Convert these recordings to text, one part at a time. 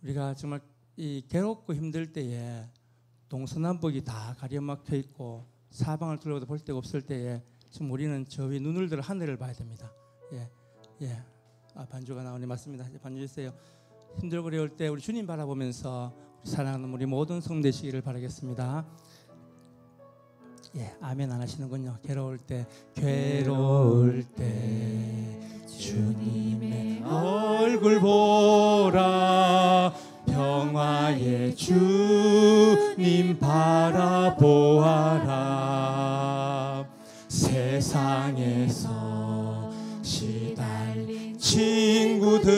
우리가 정말 이 괴롭고 힘들 때에 동서남북이 다 가려막혀 있고 사방을 둘러도 볼 데가 없을 때에 지금 우리는 저 위 눈을 들어 하늘을 봐야 됩니다. 예. 반주가 나오니 맞습니다. 반주 주세요. 힘들고 어려울 때 우리 주님 바라보면서 사랑하는 우리 모든 성 되시기를 바라겠습니다. 예, 아멘 안 하시는군요. 괴로울 때 주님의 얼굴 보라, 평화의 주님 바라보아라. 세상에서 시달린 친구들아,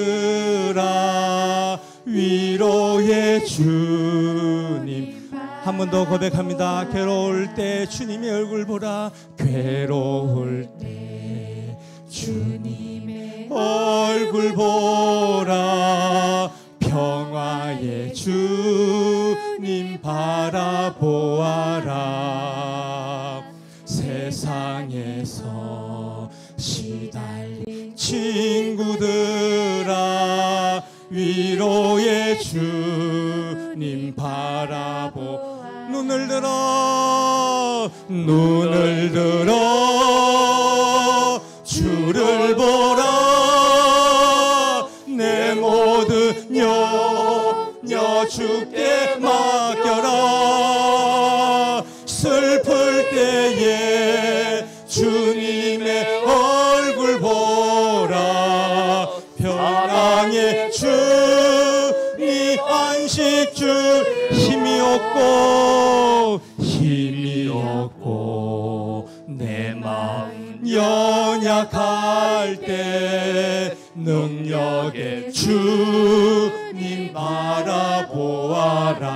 위로의 주님. 한 번 더 고백합니다. 괴로울 때 주님의 얼굴 보라, 괴로울 때 주님의 얼굴 보라, 평화의 주님 바라보아라. 세상에서 시달린 친구들아, 위로의 주님 바라보. 눈을 들어 주를 보라, 내 모든 염려 주께 맡겨라. 슬플 때에 주님의 얼굴 보라, 평강의 주님 안식 줄 힘이 없고 내 마음 연약할 때 능력의 주님 바라보아라.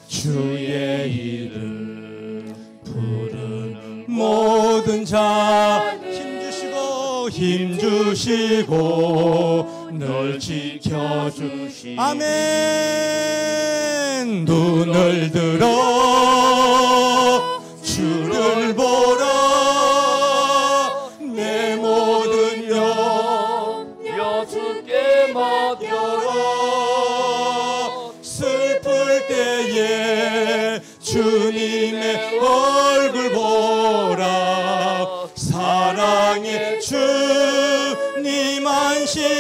주의 이름 부르는 모든 자 힘주시고 널 지켜주시. 아멘. 눈을 들어 주를 보라, 내 모든 염려 주께 맡겨라. 슬플 때에 주님의 얼굴 보라, 사랑의 주님 안식.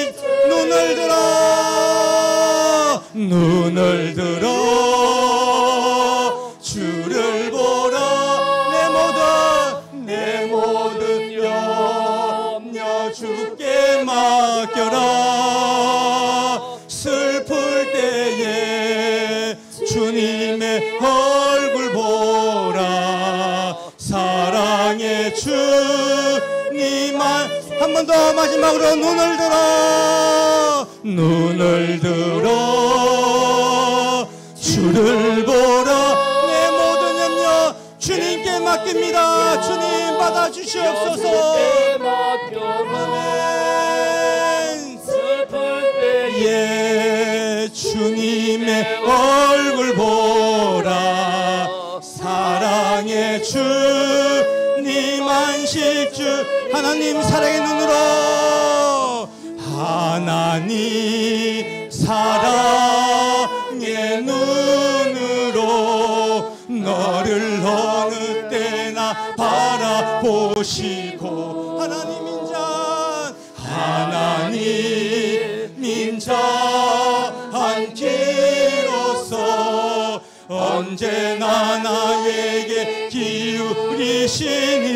눈을 들어 주를 보라, 내 모든 염려 주께 맡겨라. 슬플 때에 주님의 얼굴 보라, 사랑의 주님 한 번 더 마지막으로 눈을 들어 주를 보라, 내 모든 염려 주님께 맡깁니다. 주님 받아주시옵소서. 아멘. 슬플 때에 주님의 얼굴 보라, 사랑의 주님 안식 주. 하나님 사랑의 눈으로, 하나님 사랑의 눈으로 너를 어느 때나 바라보시고, 하나님 인자한 길로서 언제나 나에게 기울이시니,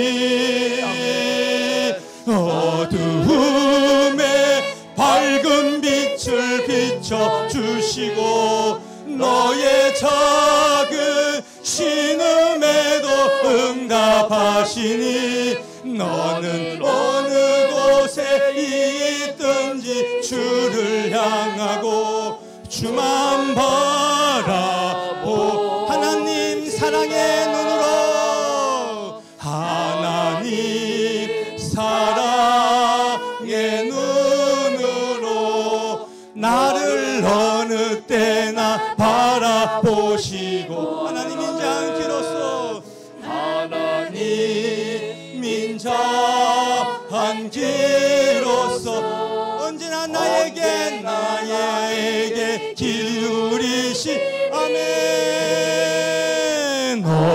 어두움에 밝은 빛을 비춰주시고 너의 작은 신음에도 응답하시니, 너는 어느 곳에 있든지 주를 향하고 주만 바라보. 하나님 사랑의 눈으로, 하나님 사랑의 눈으로 나를 어느 때나 바라보시고, 하나님 인자한 길로서, 하나님 인자한 길로서 언제나 나에게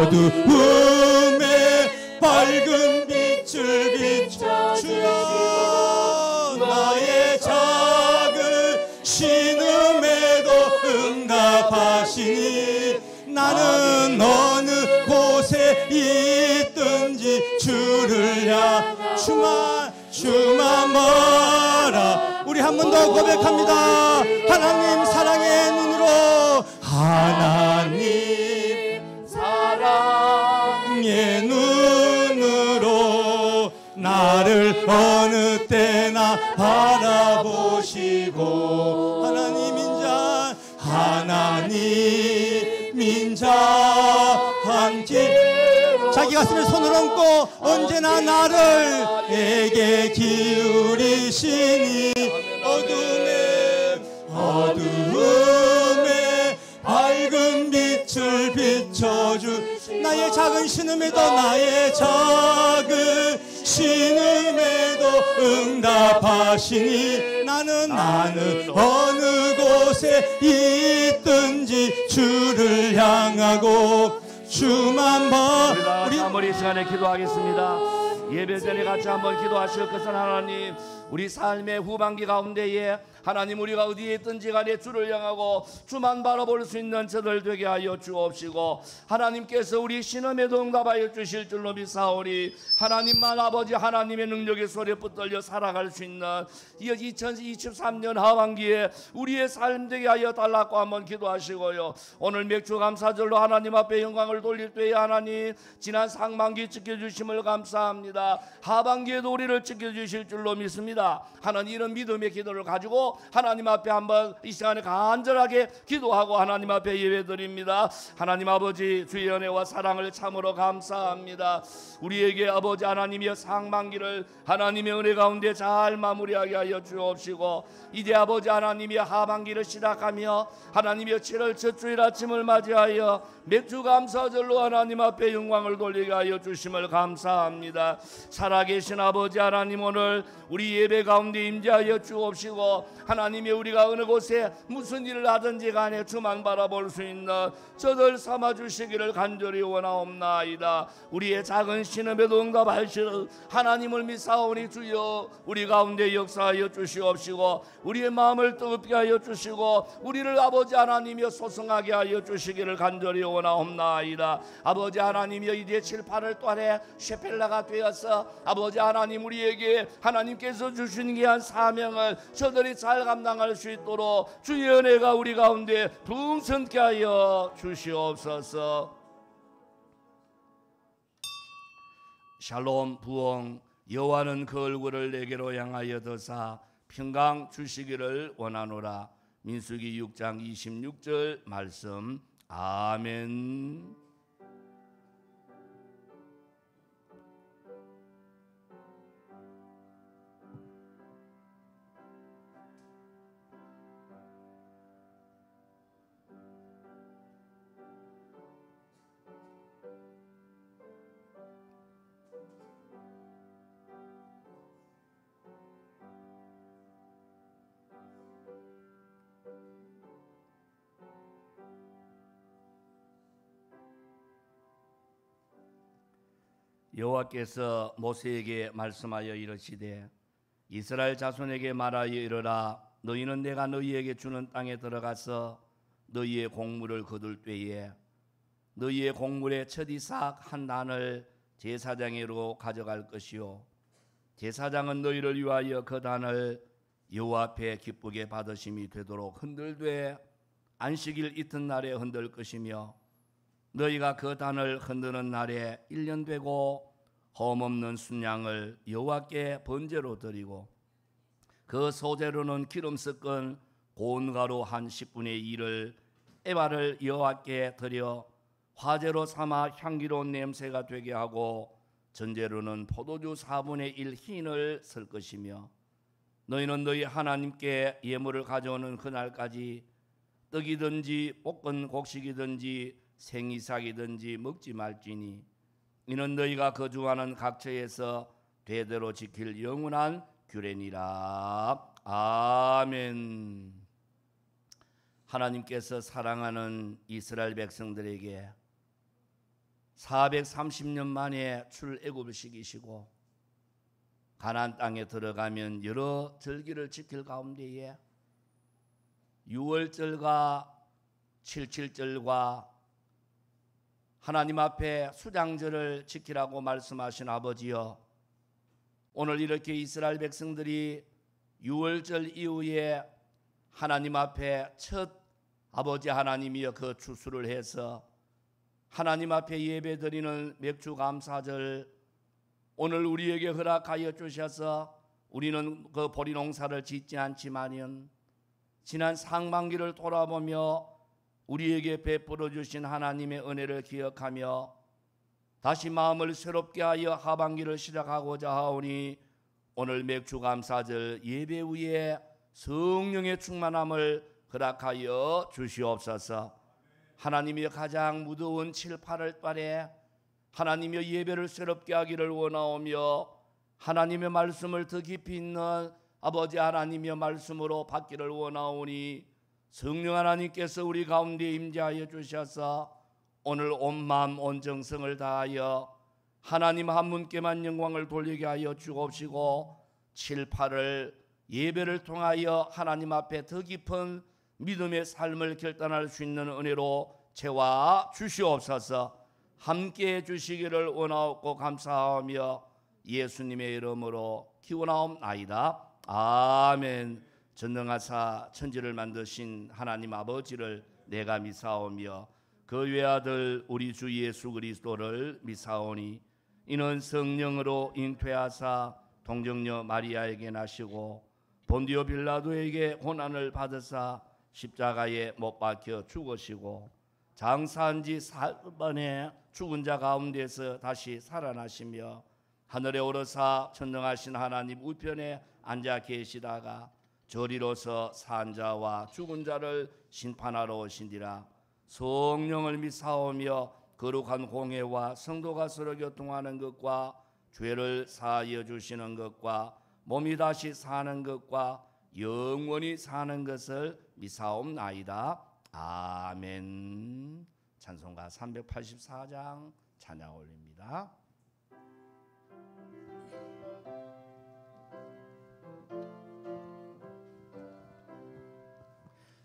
어두움에 밝은 빛을 비춰주여 나의 작은 신음에도 응답하시니 나는 어느 곳에 있든지 주를 향 주만 바라. 우리 한 번 더 고백합니다. 하나님 사랑의 눈으로 하나님 사랑의 눈으로 나를 어느 때나 바라보시고 하나님 인자한 길 자기 가슴에 손을 얹고 언제나 나를 내게 기울이시니 어두움에 밝은 빛을 비춰주 나의 작은 신음에도 응답하시니 나는 어느 곳에 있든지 주를 향하고 주만 봐. 우리 한번 이 시간에 기도하겠습니다. 예배 전에 같이 한번 기도하실 것은 하나님, 우리 삶의 후반기 가운데에 하나님 우리가 어디에 있든지 간에 주를 향하고 주만 바라볼 수 있는 저들 되게 하여 주옵시고, 하나님께서 우리 신음에도 응답하여 주실 줄로 믿사오니 하나님만 아버지 하나님의 능력의 소리에 붙들려 살아갈 수 있는 이 2023년 하반기에 우리의 삶 되게 하여 달라고 한번 기도하시고요. 오늘 맥주 감사절로 하나님 앞에 영광을 돌릴 때에 하나님 지난 상반기 지켜주심을 감사합니다. 하반기에도 우리를 지켜주실 줄로 믿습니다. 하나님 이런 믿음의 기도를 가지고 하나님 앞에 한번 이 시간에 간절하게 기도하고 하나님 앞에 예배드립니다. 하나님 아버지 주의 은혜와 사랑을 참으로 감사합니다. 우리에게 아버지 하나님의 상반기를 하나님의 은혜 가운데 잘 마무리하게 하여 주옵시고, 이제 아버지 하나님의 하반기를 시작하며 하나님의 7월 첫 주일 아침을 맞이하여 맥주 감사절로 하나님 앞에 영광을 돌리게 하여 주심을 감사합니다. 살아계신 아버지 하나님, 오늘 우리 예배 가운데 임재하여 주옵시고, 하나님이 우리가 어느 곳에 무슨 일을 하든지 간에 주만 바라볼 수 있는 저들 삼아주시기를 간절히 원하옵나이다. 우리의 작은 신음에도 응답하시는 하나님을 믿사오니 주여 우리 가운데 역사하여 주시옵시고, 우리의 마음을 뜨겁게 하여 주시고 우리를 아버지 하나님이여 소성하게 하여 주시기를 간절히 원하옵나이다. 아버지 하나님이여 이제 7, 8월 동안에 셰펠라가 되어서 아버지 하나님 우리에게 하나님께서 주신 귀한 사명을 저들이 잘 감당할 수 있도록 주의 은혜가 우리 가운데 풍성케 하여 주시옵소서. 샬롬 부엉 여호와는 그 얼굴을 내게로 향하여 드사 평강 주시기를 원하노라. 민수기 6장 26절 말씀. 아멘. 여호와께서 모세에게 말씀하여 이르시되 이스라엘 자손에게 말하여 이르라. 너희는 내가 너희에게 주는 땅에 들어가서 너희의 곡물을 거둘 때에 너희의 곡물의 첫 이삭 한 단을 제사장으로 가져갈 것이요, 제사장은 너희를 위하여 그 단을 여호와 앞에 기쁘게 받으심이 되도록 흔들되 안식일 이튿날에 흔들 것이며, 너희가 그 단을 흔드는 날에 1년 되고 험없는 순양을 여호와께 번제로 드리고, 그 소재로는 기름 섞은 고운 가루 한 10분의 1을 에바를 여호와께 드려 화제로 삼아 향기로운 냄새가 되게 하고, 전제로는 포도주 4분의 1 흰을 쓸 것이며, 너희는 너희 하나님께 예물을 가져오는 그날까지 떡이든지 볶은 곡식이든지 생이삭이든지 먹지 말지니 이는 너희가 거주하는 각처에서 대대로 지킬 영원한 규례니라. 아멘. 하나님께서 사랑하는 이스라엘 백성들에게 430년 만에 출애굽을 시키시고 가나안 땅에 들어가면 여러 절기를 지킬 가운데에 유월절과 칠칠절과 하나님 앞에 수장절을 지키라고 말씀하신 아버지여, 오늘 이렇게 이스라엘 백성들이 유월절 이후에 하나님 앞에 첫 아버지 하나님이여 그 추수를 해서 하나님 앞에 예배드리는 맥주감사절, 오늘 우리에게 허락하여 주셔서 우리는 그 보리 농사를 짓지 않지만은 지난 상반기를 돌아보며 우리에게 베풀어 주신 하나님의 은혜를 기억하며 다시 마음을 새롭게 하여 하반기를 시작하고자 하오니 오늘 맥주감사절 예배 후에 성령의 충만함을 허락하여 주시옵소서. 하나님이 가장 무더운 7, 8월 달에 하나님의 예배를 새롭게 하기를 원하오며 하나님의 말씀을 더 깊이 있는 아버지 하나님의 말씀으로 받기를 원하오니 성령 하나님께서 우리 가운데 임재하여 주셔서 오늘 온 마음 온 정성을 다하여 하나님 한 분께만 영광을 돌리게 하여 주옵시고 7, 8월 예배를 통하여 하나님 앞에 더 깊은 믿음의 삶을 결단할 수 있는 은혜로 채워 주시옵소서. 함께해 주시기를 원하옵고 감사하며 예수님의 이름으로 기원하옵나이다. 아멘. 전능하사 천지를 만드신 하나님 아버지를 내가 미사오며 그 외아들 우리 주 예수 그리스도를 미사오니 이는 성령으로 잉태하사 동정녀 마리아에게 나시고 본디오 빌라도에게 고난을 받으사 십자가에 못 박혀 죽으시고 장사한 지 4번에 죽은 자 가운데서 다시 살아나시며 하늘에 오르사 전능하신 하나님 우편에 앉아 계시다가 저리로서 산 자와 죽은 자를 심판하러 오신디라. 성령을 믿사오며 거룩한 공회와 성도가 서로 교통하는 것과 죄를 사하여 주시는 것과 몸이 다시 사는 것과 영원히 사는 것을 믿사옵나이다. 아멘. 찬송가 384장 찬양 올립니다.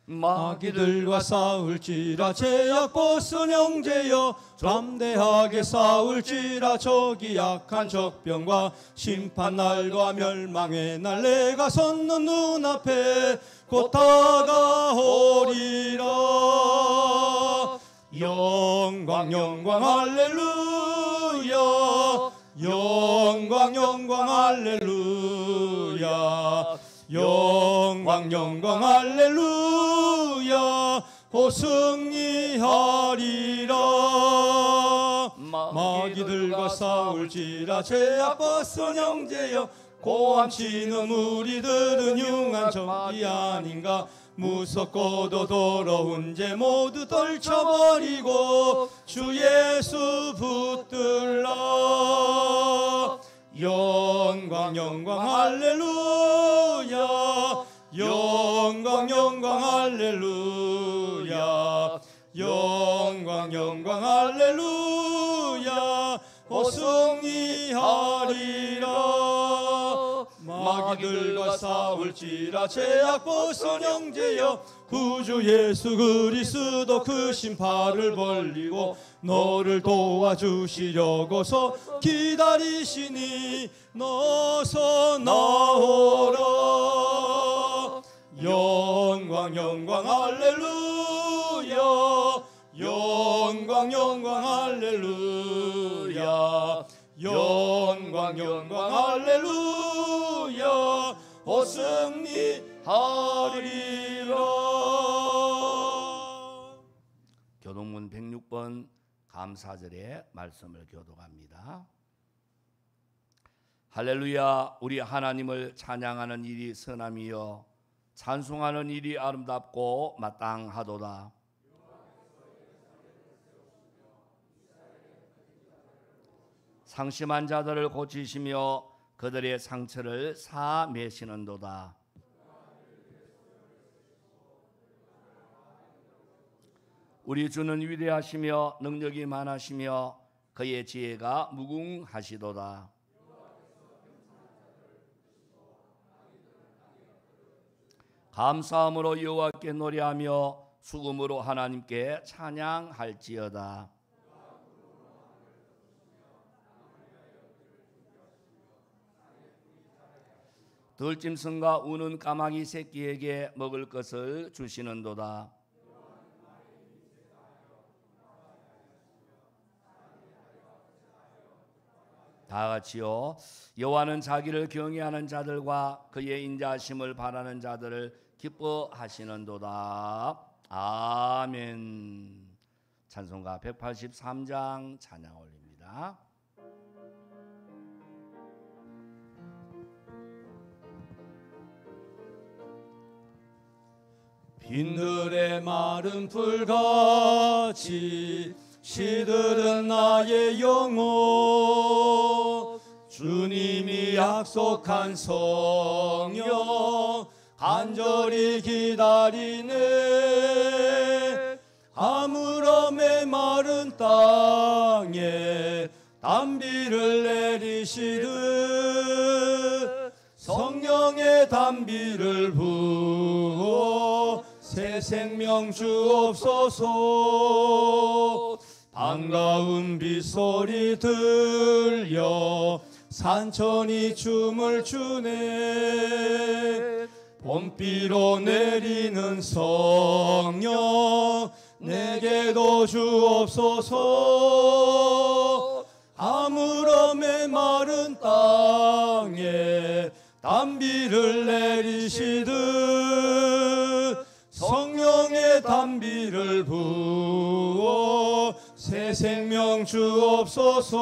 마귀들과 싸울지라 제약 벗은 형제여, 담대하게 싸울지라 적이 약한 적병과 심판날과 멸망의 날 내가 섰는 눈앞에 곧 다가오리라. 영광 영광 할렐루야, 영광 영광 할렐루야, 영광 영광 할렐루야, 오 승리하리라. 마귀들과 싸울지라 제약 벗은 형제여, 고함치는 우리들은 흉한 적이 아닌가. 무섭고도 더러운 죄 모두 떨쳐버리고 주 예수 붙들라. 영광 영광 할렐루야, 영광 영광 할렐루야, 영광 영광 할렐루야, 오 승리하리라. 마귀들과 싸울지라 제약 벗은 형제여, 구주 예수 그리스도 그 신발을 벌리고 너를 도와주시려고서 기다리시니 너서 나오라. 영광 영광 할렐루야, 영광 영광 할렐루야, 영광 영광 할렐루야, 오 승리하리라. 교동문 106번 감사절의 말씀을 교독합니다. 할렐루야. 우리 하나님을 찬양하는 일이 선함이요 찬송하는 일이 아름답고 마땅하도다. 상심한 자들을 고치시며 그들의 상처를 사매시는도다. 우리 주는 위대하시며 능력이 많으시며 그의 지혜가 무궁하시도다. 감사함으로 여호와께 노래하며 수금으로 하나님께 찬양할지어다. 들짐승과 우는 까마귀 새끼에게 먹을 것을 주시는도다. 다 같이요. 여호와는 자기를 경외하는 자들과 그의 인자하심을 바라는 자들을 기뻐하시는도다. 아멘. 찬송가 183장 찬양 올립니다. 빈들의 마른 풀같이 시들은 나의 영혼, 주님이 약속한 성령 간절히 기다리네. 아므람의 마른 땅에 단비를 내리시듯 성령의 단비를 부어 새 생명 주옵소서. 반가운 빗소리 들려 산천이 춤을 추네. 봄비로 내리는 성령 내게도 주옵소서. 아므람의 마른 땅에 단비를 내리시듯 성령의 단비를 부어 새 생명 주옵소서.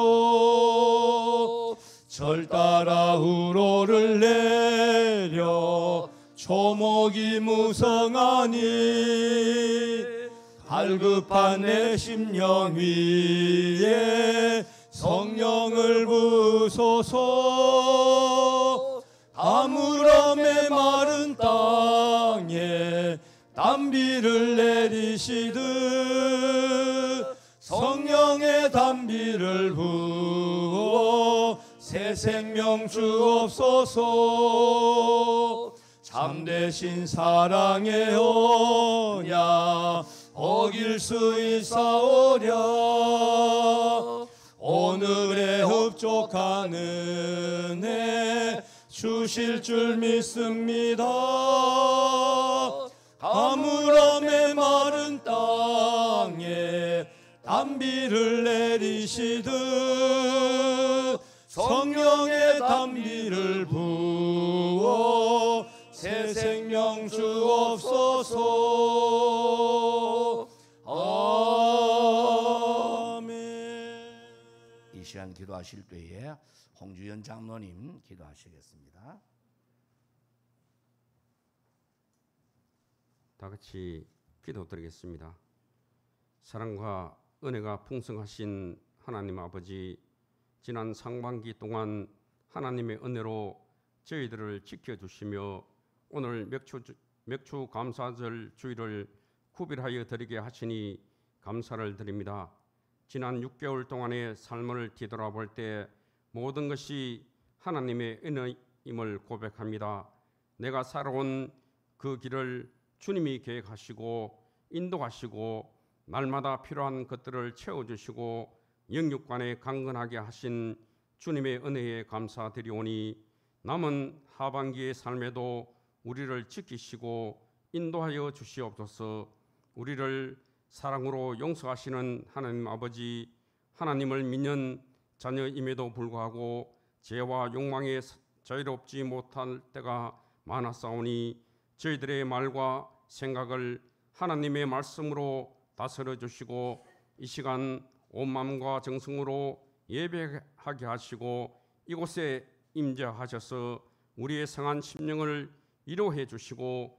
절 따라 우로를 내려 초목이 무성하니 갈급한 내 심령 위에 성령을 부소서. 아므람의 마른 땅에 단비를 내리시듯 성령의 단비를 부어 새 생명 주옵소서. 참되신 사랑의 언약 어길 수 있사오랴. 오늘의 흡족한 은혜 주실 줄 믿습니다. 아므람의 마른 땅에 단비를 내리시듯 성령의 단비를 부어 새 생명 주옵소서. 아멘. 이 시간 기도하실 때에 홍주연 장로님 기도하시겠습니다. 다 같이 기도드리겠습니다. 사랑과 은혜가 풍성하신 하나님 아버지, 지난 상반기 동안 하나님의 은혜로 저희들을 지켜주시며 오늘 맥주 감사절 주일을 구별하여 드리게 하시니 감사를 드립니다. 지난 6개월 동안의 삶을 뒤돌아볼 때 모든 것이 하나님의 은혜임을 고백합니다. 내가 살아온 그 길을 주님이 계획하시고 인도하시고 날마다 필요한 것들을 채워주시고 영육간에 강건하게 하신 주님의 은혜에 감사드리오니 남은 하반기의 삶에도 우리를 지키시고 인도하여 주시옵소서. 우리를 사랑으로 용서하시는 하나님 아버지, 하나님을 믿는 자녀임에도 불구하고 죄와 욕망에 자유롭지 못할 때가 많았사오니 저희들의 말과 생각을 하나님의 말씀으로 다스려 주시고 이 시간 온 마음과 정성으로 예배하게 하시고 이곳에 임재하셔서 우리의 상한 심령을 위로해 주시고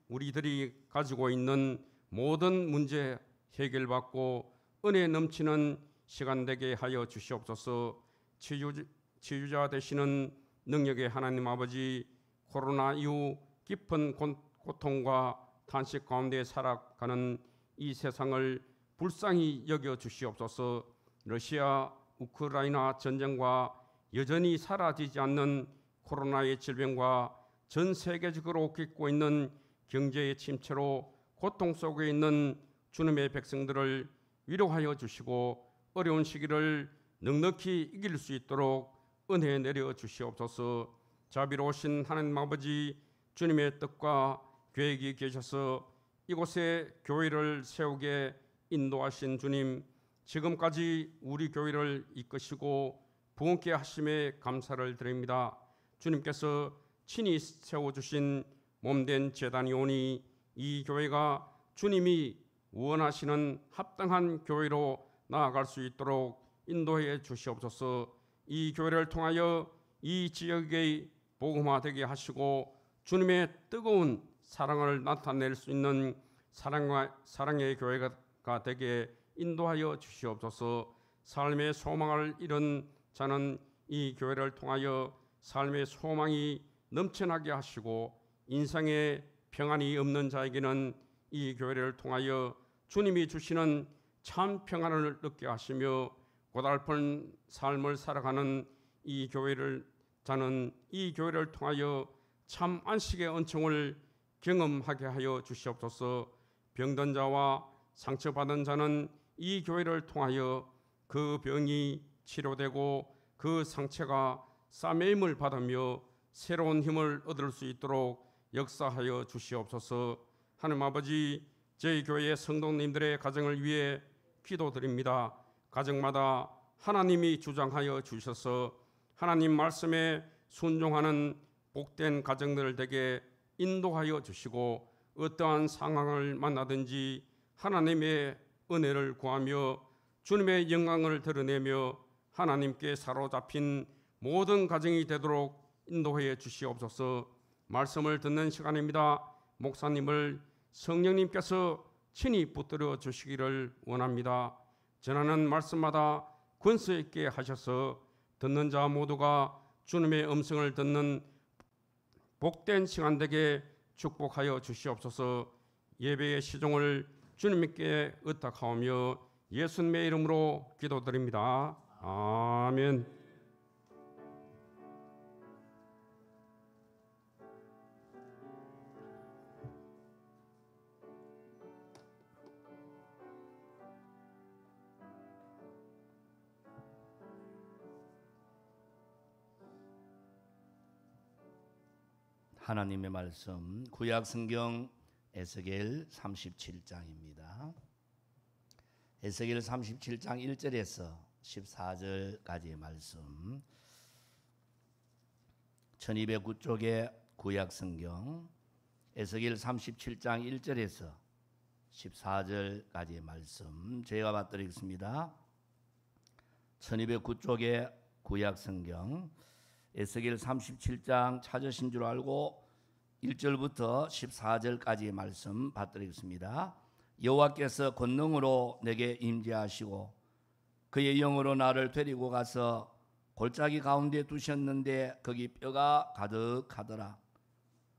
우리들이 가지고 있는 모든 문제 해결받고 은혜 넘치는 시간 되게 하여 주시옵소서. 치유자 되시는 능력의 하나님 아버지, 코로나 이후 깊은 고통과 탄식 가운데 살아가는 이 세상을 불쌍히 여겨 주시옵소서. 러시아 우크라이나 전쟁과 여전히 사라지지 않는 코로나의 질병과 전 세계적으로 겪고 있는 경제의 침체로 고통 속에 있는 주님의 백성들을 위로하여 주시고 어려운 시기를 넉넉히 이길 수 있도록 은혜 내려 주시옵소서. 자비로우신 하나님 아버지, 주님의 뜻과 계획이 계셔서 이곳에 교회를 세우게 인도하신 주님, 지금까지 우리 교회를 이끄시고 부흥케 하심에 감사를 드립니다. 주님께서 친히 세워주신 몸된 제단이 오니 이 교회가 주님이 원하시는 합당한 교회로 나아갈 수 있도록 인도해 주시옵소서. 이 교회를 통하여 이 지역의 복음화되게 하시고 주님의 뜨거운 사랑을 나타낼 수 있는 사랑의 교회가 되게 인도하여 주시옵소서. 삶의 소망을 잃은 자는 이 교회를 통하여 삶의 소망이 넘쳐나게 하시고 인생에 평안이 없는 자에게는 이 교회를 통하여 주님이 주시는 참 평안을 얻게 하시며 고달픈 삶을 살아가는 이 교회를 통하여 참 안식의 은총을 경험하게 하여 주시옵소서. 병든 자와 상처받은 자는 이 교회를 통하여 그 병이 치료되고 그 상처가 싸매임을 받으며 새로운 힘을 얻을 수 있도록 역사하여 주시옵소서. 하나님 아버지, 저희 교회의 성도님들의 가정을 위해 기도드립니다. 가정마다 하나님이 주장하여 주셔서 하나님 말씀에 순종하는 복된 가정들 되게 인도하여 주시고 어떠한 상황을 만나든지 하나님의 은혜를 구하며 주님의 영광을 드러내며 하나님께 사로잡힌 모든 가정이 되도록 인도해 주시옵소서. 말씀을 듣는 시간입니다. 목사님을 성령님께서 친히 붙들어 주시기를 원합니다. 전하는 말씀마다 권세 있게 하셔서 듣는 자 모두가 주님의 음성을 듣는 복된 시간 되게 축복하여 주시옵소서. 예배의 시종을 주님께 의탁하오며 예수님의 이름으로 기도드립니다. 아멘. 하나님의 말씀 구약 성경 에스겔 37장입니다. 에스겔 37장 1절에서 14절까지의 말씀, 1209쪽의 구약 성경 에스겔 37장 1절에서 14절까지의 말씀 제가 받드리겠습니다. 1209쪽의 구약 성경 에스겔 37장 찾으신 줄 알고 1절부터 14절까지의 말씀 받드리겠습니다. 여호와께서 권능으로 내게 임재하시고 그의 영으로 나를 데리고 가서 골짜기 가운데 두셨는데 거기 뼈가 가득하더라.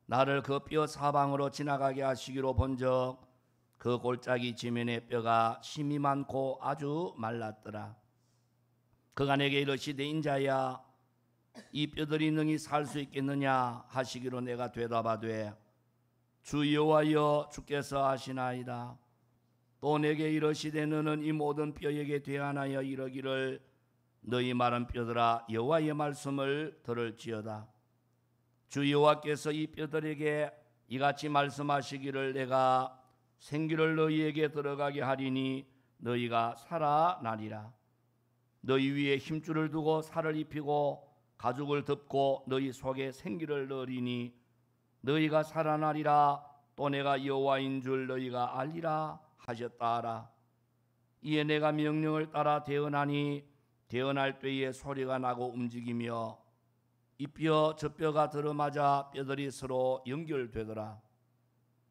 나를 그 뼈 사방으로 지나가게 하시기로 본즉 그 골짜기 지면에 뼈가 심이 많고 아주 말랐더라. 그가 내게 이르시되 인자야 이 뼈들이 능히 살 수 있겠느냐 하시기로 내가 대답하되 주 여호와여 주께서 하시나이다. 또 내게 이르시되 너는 이 모든 뼈에게 대하여 이르기를 너희 마른 뼈들아 여호와의 말씀을 들을지어다. 주 여호와께서 이 뼈들에게 이같이 말씀하시기를 내가 생기를 너희에게 들어가게 하리니 너희가 살아나리라. 너희 위에 힘줄을 두고 살을 입히고 가죽을 덮고 너희 속에 생기를 넣으리니 너희가 살아나리라. 또 내가 여호와인 줄 너희가 알리라 하셨다라. 이에 내가 명령을 따라 대언하니 대언할 때에 소리가 나고 움직이며 이 뼈 저 뼈가 들어맞아 뼈들이 서로 연결되더라.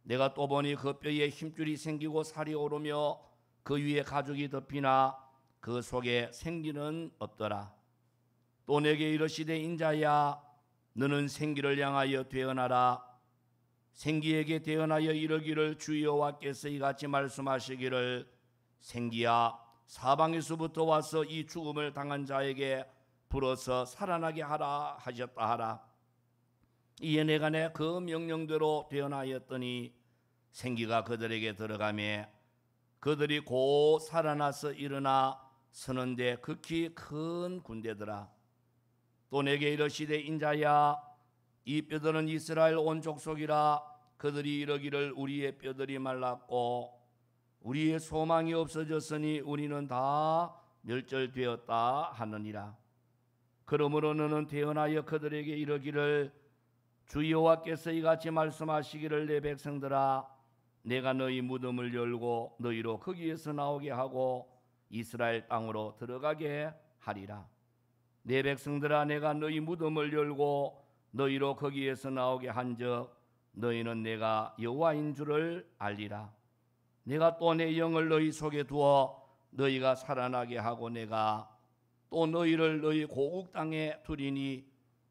내가 또 보니 그 뼈에 힘줄이 생기고 살이 오르며 그 위에 가죽이 덮이나 그 속에 생기는 없더라. 또 내게 이르시되 인자야 너는 생기를 향하여 대언하라. 생기에게 대언하여 이르기를 주 여호와께서 이같이 말씀하시기를 생기야 사방에서부터 와서 이 죽음을 당한 자에게 불어서 살아나게 하라 하셨다 하라. 이에 내가 그 명령대로 되어나였더니 생기가 그들에게 들어가며 그들이 곧 살아나서 일어나 서는데 극히 큰 군대더라. 또 내게 이르시되 인자야, 이 뼈들은 이스라엘 온 족속이라. 그들이 이르기를 우리의 뼈들이 말랐고 우리의 소망이 없어졌으니 우리는 다 멸절되었다 하느니라. 그러므로 너는 태어나여 그들에게 이르기를 주 여호와께서 이같이 말씀하시기를 내 백성들아, 내가 너희 무덤을 열고 너희로 거기에서 나오게 하고 이스라엘 땅으로 들어가게 하리라. 내 백성들아, 내가 너희 무덤을 열고 너희로 거기에서 나오게 한즉 너희는 내가 여호와인 줄을 알리라. 내가 또 내 영을 너희 속에 두어 너희가 살아나게 하고 내가 또 너희를 너희 고국 땅에 두리니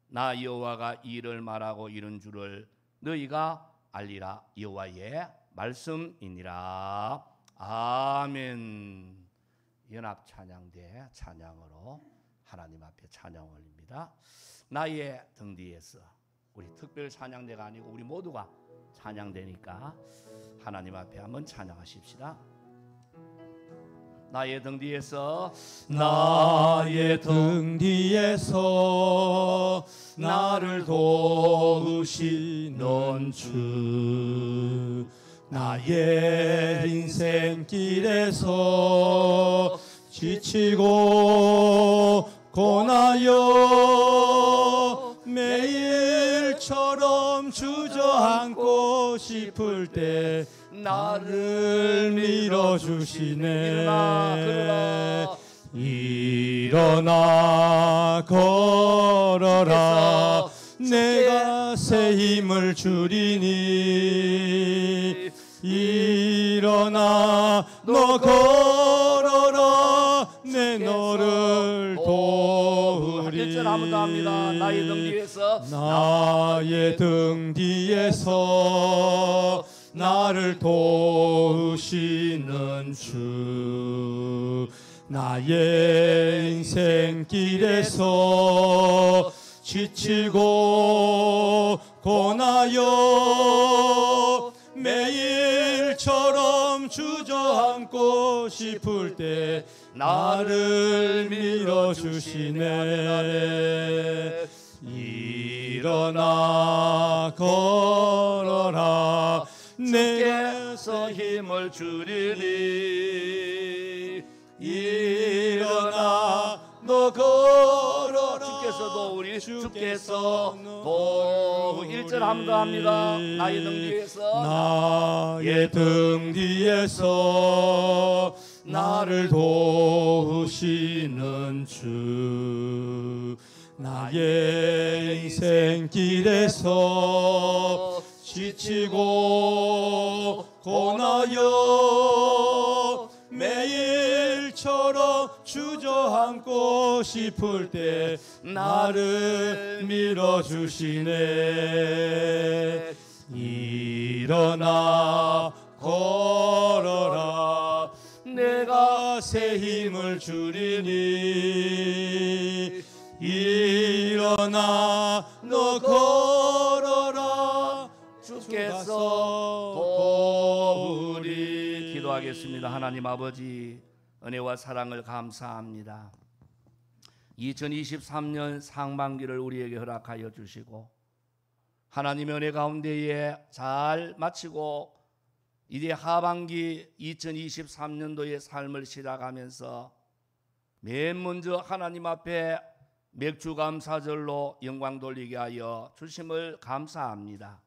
나 여호와가 이 일을 말하고 이른 줄을 너희가 알리라. 여호와의 말씀이니라. 아멘. 연합 찬양대 찬양으로 하나님 앞에 찬양 올립니다. 나의 등 뒤에서, 우리 특별 찬양대가 아니고 우리 모두가 찬양대니까 하나님 앞에 한번 찬양하십시다. 나의 등 뒤에서, 나의 등 뒤에서 나를 도우시는 주, 나의 인생길에서 지치고 고나여 매일처럼 주저앉고 싶을 때 나를 밀어주시네. 일어나 걸어라, 내가 새 힘을 주리니. 일어나 너 걸어라, 내 너를 도우리. 1절 한번 더 합니다. 나의 등 뒤에서, 나의 등 뒤에서 나를 도우시는 주, 나의 인생길에서 지치고 고나여 매일처럼 주저앉고 싶을 때 나를 밀어주시네. 일어나 걸어라, 주께서 힘을 주리니. 일어나 너 걸어라, 주께서도 우리 주께서 도 1절 한번 더 합니다. 나의 등 뒤에서, 나의 등 뒤에서 나를 도우시는 주, 나의 인생길에서 지치고 고나여 매일처럼 주저앉고 싶을 때 나를 밀어주시네. 일어나 걸어라, 내가 새 힘을 주리니. 일어나 너 걸어라, 주께서 도우리. 기도하겠습니다. 하나님 아버지, 은혜와 사랑을 감사합니다. 2023년 상반기를 우리에게 허락하여 주시고 하나님의 은혜 가운데에 잘 마치고 이제 하반기 2023년도의 삶을 시작하면서 맨 먼저 하나님 앞에 맥주감사절로 영광 돌리게 하여 주심을 감사합니다.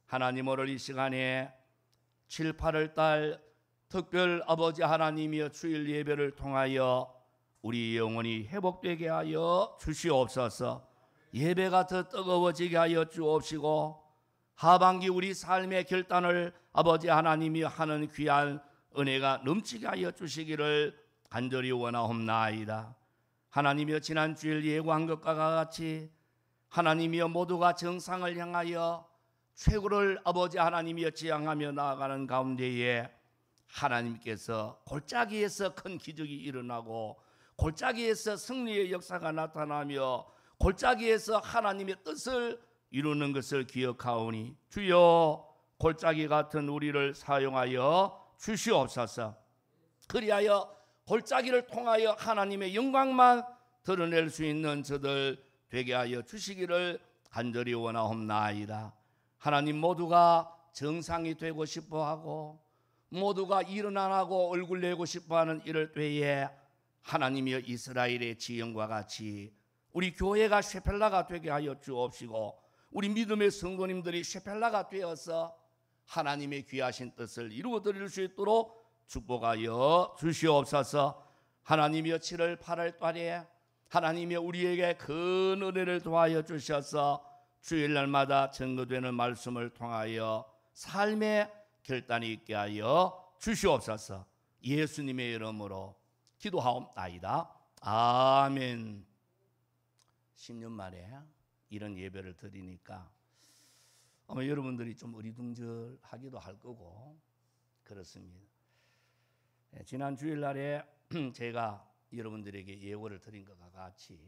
하나님, 오늘 이 시간에 7, 8월 달 특별 아버지 하나님이여 주일 예배를 통하여 우리 영혼이 회복되게 하여 주시옵소서. 예배가 더 뜨거워지게 하여 주옵시고 하반기 우리 삶의 결단을 아버지 하나님이 하는 귀한 은혜가 넘치게 하여 주시기를 간절히 원하옵나이다. 하나님이여, 지난 주일 예고한 것과 같이 하나님이여 모두가 정상을 향하여 최고를 아버지 하나님이여 지향하며 나아가는 가운데에 하나님께서 골짜기에서 큰 기적이 일어나고 골짜기에서 승리의 역사가 나타나며 골짜기에서 하나님의 뜻을 이루는 것을 기억하오니 주여 골짜기 같은 우리를 사용하여 주시옵소서. 그리하여 골짜기를 통하여 하나님의 영광만 드러낼 수 있는 저들 되게 하여 주시기를 간절히 원하옵나이다. 하나님, 모두가 정상이 되고 싶어하고 모두가 일어나고 얼굴 내고 싶어하는 이럴 때에 하나님이여 이스라엘의 지형과 같이 우리 교회가 셰펠라가 되게 하여 주옵시고 우리 믿음의 성도님들이 셰펠라가 되어서 하나님의 귀하신 뜻을 이루어 드릴 수 있도록 축복하여 주시옵소서. 하나님이여 7월 8월 달에 하나님이여 우리에게 큰 은혜를 도하여 주셔서 주일날마다 증거되는 말씀을 통하여 삶의 결단이 있게 하여 주시옵소서. 예수님의 이름으로 기도하옵나이다. 아멘. 10년 만에 이런 예배를 드리니까 아마 여러분들이 좀 어리둥절하기도 할 거고 그렇습니다. 지난 주일날에 제가 여러분들에게 예고를 드린 것과 같이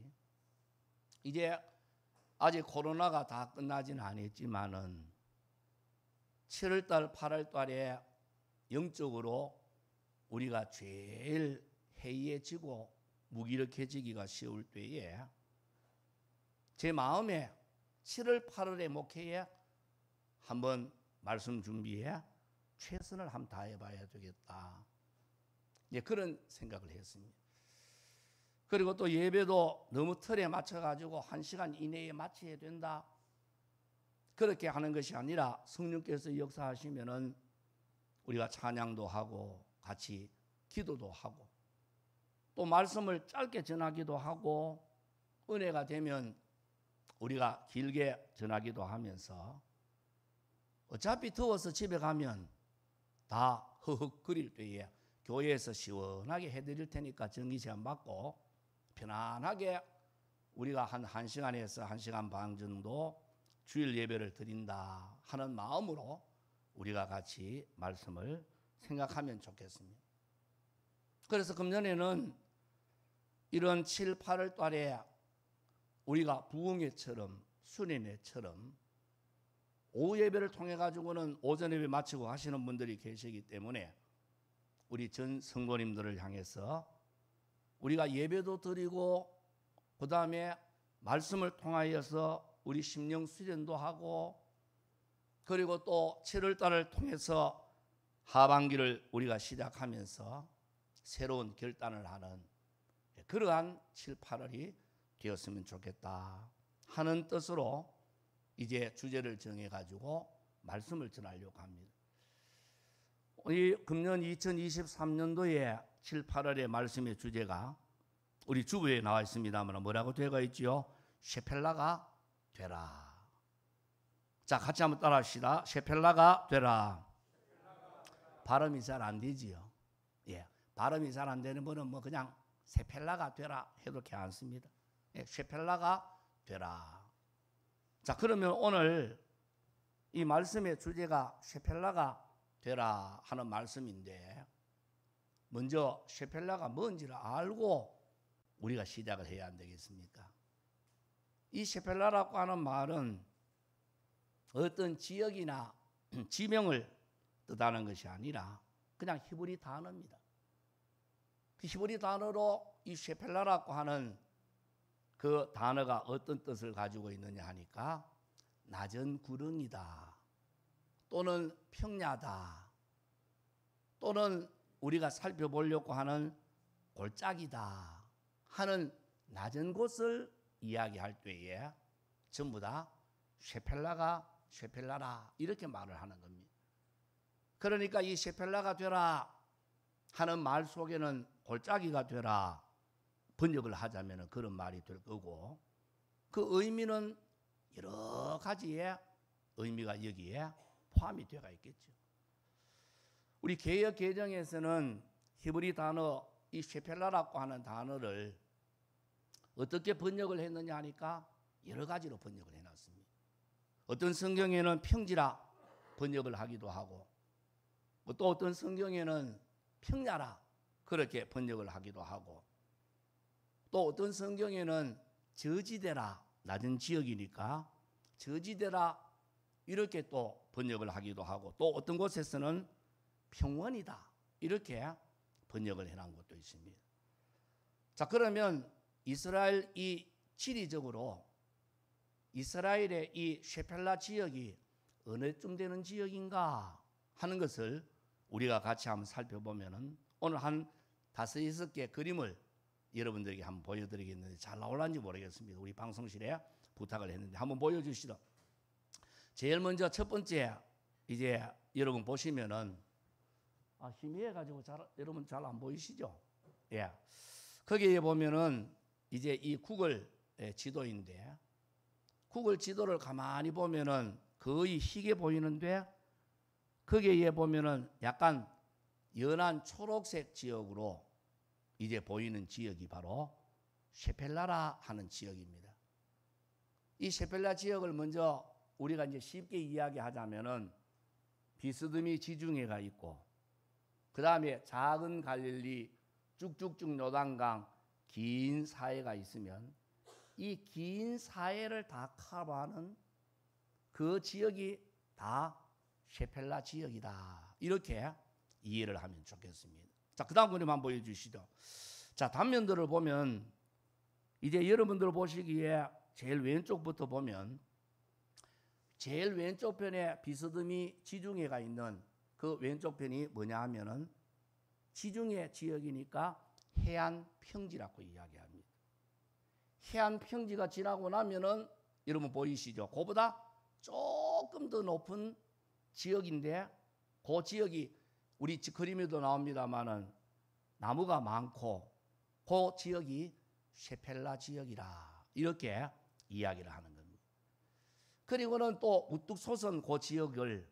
이제 아직 코로나가 다 끝나지는 않았지만은 7월달 8월달에 영적으로 우리가 제일 해이해지고 무기력해지기가 쉬울 때에 제 마음에 7월 8월의 목회에 한번 말씀 준비해 최선을 한번 다해봐야 되겠다. 예, 그런 생각을 했습니다. 그리고 또 예배도 너무 틀에 맞춰가지고 1시간 이내에 마쳐야 된다. 그렇게 하는 것이 아니라 성령께서 역사하시면은 우리가 찬양도 하고 같이 기도도 하고 또 말씀을 짧게 전하기도 하고 은혜가 되면 우리가 길게 전하기도 하면서 어차피 더워서 집에 가면 다 허헉거릴 때에 교회에서 시원하게 해드릴 테니까 전기세안 받고 편안하게 우리가 한 1시간에서 1시간 반 정도 주일 예배를 드린다 하는 마음으로 우리가 같이 말씀을 생각하면 좋겠습니다. 그래서 금년에는 이런 7, 8월 달에 우리가 부흥회처럼 수련회처럼 오후 예배를 통해 가지고는 오전 예배 마치고 하시는 분들이 계시기 때문에 우리 전 성도님들을 향해서 우리가 예배도 드리고 그 다음에 말씀을 통하여서 우리 심령 수련도 하고 그리고 또 7월 달을 통해서 하반기를 우리가 시작하면서 새로운 결단을 하는 그러한 7, 8월이 되었으면 좋겠다 하는 뜻으로 이제 주제를 정해가지고 말씀을 전하려고 합니다. 이 금년 2023년도에 7, 8월의 말씀의 주제가 우리 주부에 나와 있습니다만 뭐라고 되어 있지요? 셰펠라가 되라. 자, 같이 한번 따라 합시다. 셰펠라가 되라. 발음이 잘 안 되지요. 예, 발음이 잘 안 되는 분은 뭐 그냥 세펠라가 되라 해도 괜찮습니다. 예, 셰펠라가 되라. 자, 그러면 오늘 이 말씀의 주제가 셰펠라가 되라 하는 말씀인데 먼저 셰펠라가 뭔지를 알고 우리가 시작을 해야 안 되겠습니까? 이 셰펠라라고 하는 말은 어떤 지역이나 지명을 뜻하는 것이 아니라 그냥 히브리 단어입니다. 그 히브리 단어로 이 셰펠라라고 하는 그 단어가 어떤 뜻을 가지고 있느냐 하니까 낮은 구릉이다 또는 평야다 또는 우리가 살펴보려고 하는 골짜기다 하는 낮은 곳을 이야기할 때에 전부 다 셰펠라가 셰펠라라 이렇게 말을 하는 겁니다. 그러니까 이 셰펠라가 되라 하는 말 속에는 골짜기가 되라 번역을 하자면 그런 말이 될 거고 그 의미는 여러 가지의 의미가 여기에 포함이 되어 있겠죠. 우리 개역 개정에서는 히브리 단어 이 셰펠라라고 하는 단어를 어떻게 번역을 했느냐 하니까 여러 가지로 번역을 해놨습니다. 어떤 성경에는 평지라 번역을 하기도 하고 또 어떤 성경에는 평야라 그렇게 번역을 하기도 하고, 또 어떤 성경에는 저지대라, 낮은 지역이니까 저지대라 이렇게 또 번역을 하기도 하고, 또 어떤 곳에서는 평원이다 이렇게 번역을 해놓은 것도 있습니다. 자, 그러면 이스라엘 이 지리적으로 이스라엘의 이 셰펠라 지역이 어느쯤 되는 지역인가 하는 것을 우리가 같이 한번 살펴보면은, 오늘 한 5-6개 그림을 여러분들에게 한번 보여드리겠는데 잘 나올는지 모르겠습니다. 우리 방송실에 부탁을 했는데 한번 보여주시죠. 제일 먼저 첫 번째, 이제 여러분 보시면은 희미해가지고 여러분 잘 안 보이시죠? 예. 거기에 보면은 이제 이 구글 지도인데, 구글 지도를 가만히 보면은 거의 희게 보이는데, 거기에 보면은 약간 연한 초록색 지역으로 이제 보이는 지역이 바로 셰펠라라 하는 지역입니다. 이 셰펠라 지역을 먼저 우리가 이제 쉽게 이야기하자면은 비스듬히 지중해가 있고, 그 다음에 작은 갈릴리 쭉쭉쭉 요단강 긴 사해가 있으면, 이 긴 사해를 다 커버하는 그 지역이 다 셰펠라 지역이다, 이렇게 이해를 하면 좋겠습니다. 자, 그 다음 그림 한번 보여주시죠. 자, 단면들을 보면 이제 여러분들 보시기에 제일 왼쪽부터 보면, 제일 왼쪽 편에 비스듬히 지중해가 있는 그 왼쪽 편이 뭐냐 하면은 지중해 지역이니까 해안 평지라고 이야기합니다. 해안 평지가 지나고 나면은 여러분 보이시죠? 그보다 조금 더 높은 지역인데, 그 지역이 우리 그림에도 나옵니다만은 나무가 많고, 그 지역이 셰펠라 지역이라 이렇게 이야기를 하는 겁니다. 그리고는 또 우뚝 솟은 그 지역을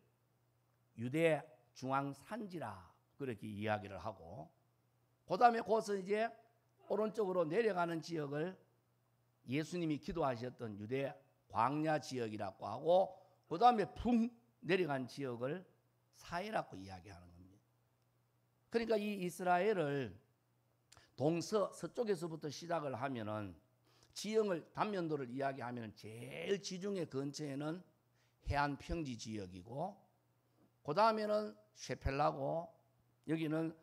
유대 중앙 산지라 그렇게 이야기를 하고, 그 다음에 그것은 이제 오른쪽으로 내려가는 지역을 예수님이 기도하셨던 유대 광야 지역이라고 하고, 그 다음에 붕 내려간 지역을 사해라고 이야기하는 겁니다. 그러니까 이 이스라엘을 서쪽에서부터 시작을 하면은 지형을 단면도를 이야기하면 제일 지중해 근처에는 해안 평지 지역이고, 그 다음에는 셰펠라고, 여기는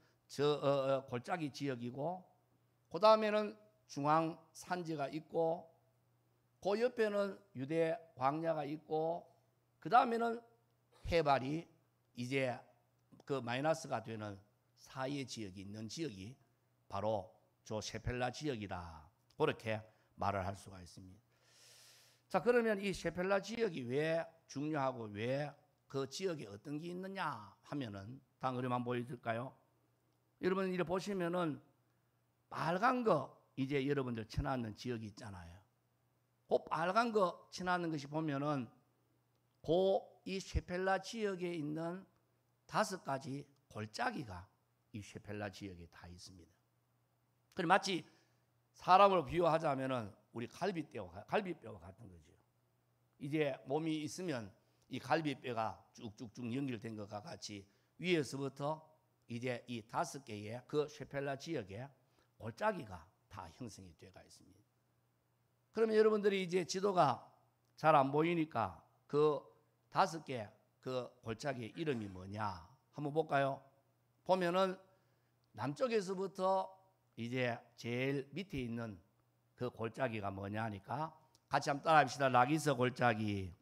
골짜기 지역이고, 그 다음에는 중앙 산지가 있고, 그 옆에는 유대 광야가 있고, 그 다음에는 해발이 이제 그 마이너스가 되는 사해 지역이 있는 지역이 바로 저 셰펠라 지역이다, 그렇게 말을 할 수가 있습니다. 자, 그러면 이 셰펠라 지역이 왜 중요하고 왜 그 지역에 어떤 게 있느냐 하면은 다음 그림 한번 보여줄까요? 여러분 이렇게 보시면은 빨간 거 이제 여러분들 쳐놨는 지역이 있잖아요. 그 빨간 거 쳐놨는 것이 보면은 이 셰펠라 지역에 있는 5가지 골짜기가 이 셰펠라 지역에 다 있습니다. 그럼 마치 사람을 비유하자면은 우리 갈비뼈와 같은 거죠. 이제 몸이 있으면 이 갈비뼈가 쭉쭉쭉 연결된 것과 같이 위에서부터 이제 이 5개의 그 셰펠라 지역에 골짜기가 다 형성이 되어 있습니다. 그러면 여러분들이 이제 지도가 잘 안 보이니까 그 5개 그 골짜기의 이름이 뭐냐 한번 볼까요? 보면은 남쪽에서부터 이제 제일 밑에 있는 그 골짜기가 뭐냐 하니까 같이 한번 따라 합시다. 라기스 골짜기,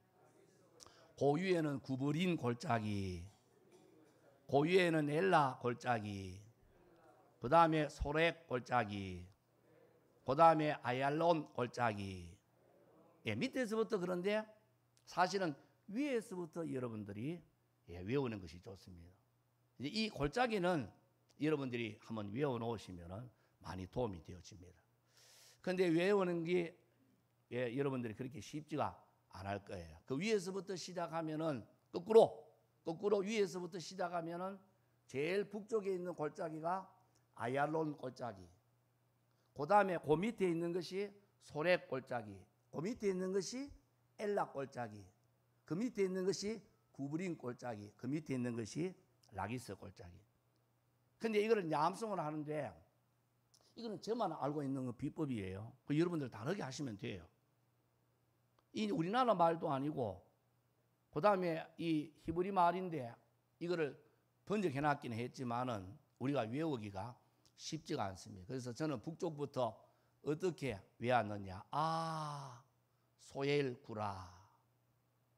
그 위에는 구브린 골짜기, 그 위에는 엘라 골짜기, 그 다음에 소렉 골짜기, 그 다음에 아얄론 골짜기. 예, 밑에서부터 그런데 사실은 위에서부터 여러분들이 외우는 것이 좋습니다. 이제 이 골짜기는 여러분들이 한번 외워놓으시면 많이 도움이 되어집니다. 그런데 외우는 게 여러분들이 그렇게 쉽지가 않을 거예요. 그 위에서부터 시작하면은 거꾸로 위에서부터 시작하면은 제일 북쪽에 있는 골짜기가 아얄론 골짜기, 그 다음에 그 밑에 있는 것이 소렉 골짜기, 그 밑에 있는 것이 엘라 골짜기, 그 밑에 있는 것이 구브린 골짜기, 그 밑에 있는 것이 라기스 골짜기. 근데 이거를 이제 암송을 하는데 이거는 저만 알고 있는 그 비법이에요. 그 여러분들 다르게 하시면 돼요. 이 우리나라 말도 아니고 그 다음에 이 히브리 말인데 이거를 번역해 놨기는 했지만은 우리가 외우기가 쉽지가 않습니다. 그래서 저는 북쪽부터 어떻게 외웠느냐. 아, 소엘구라.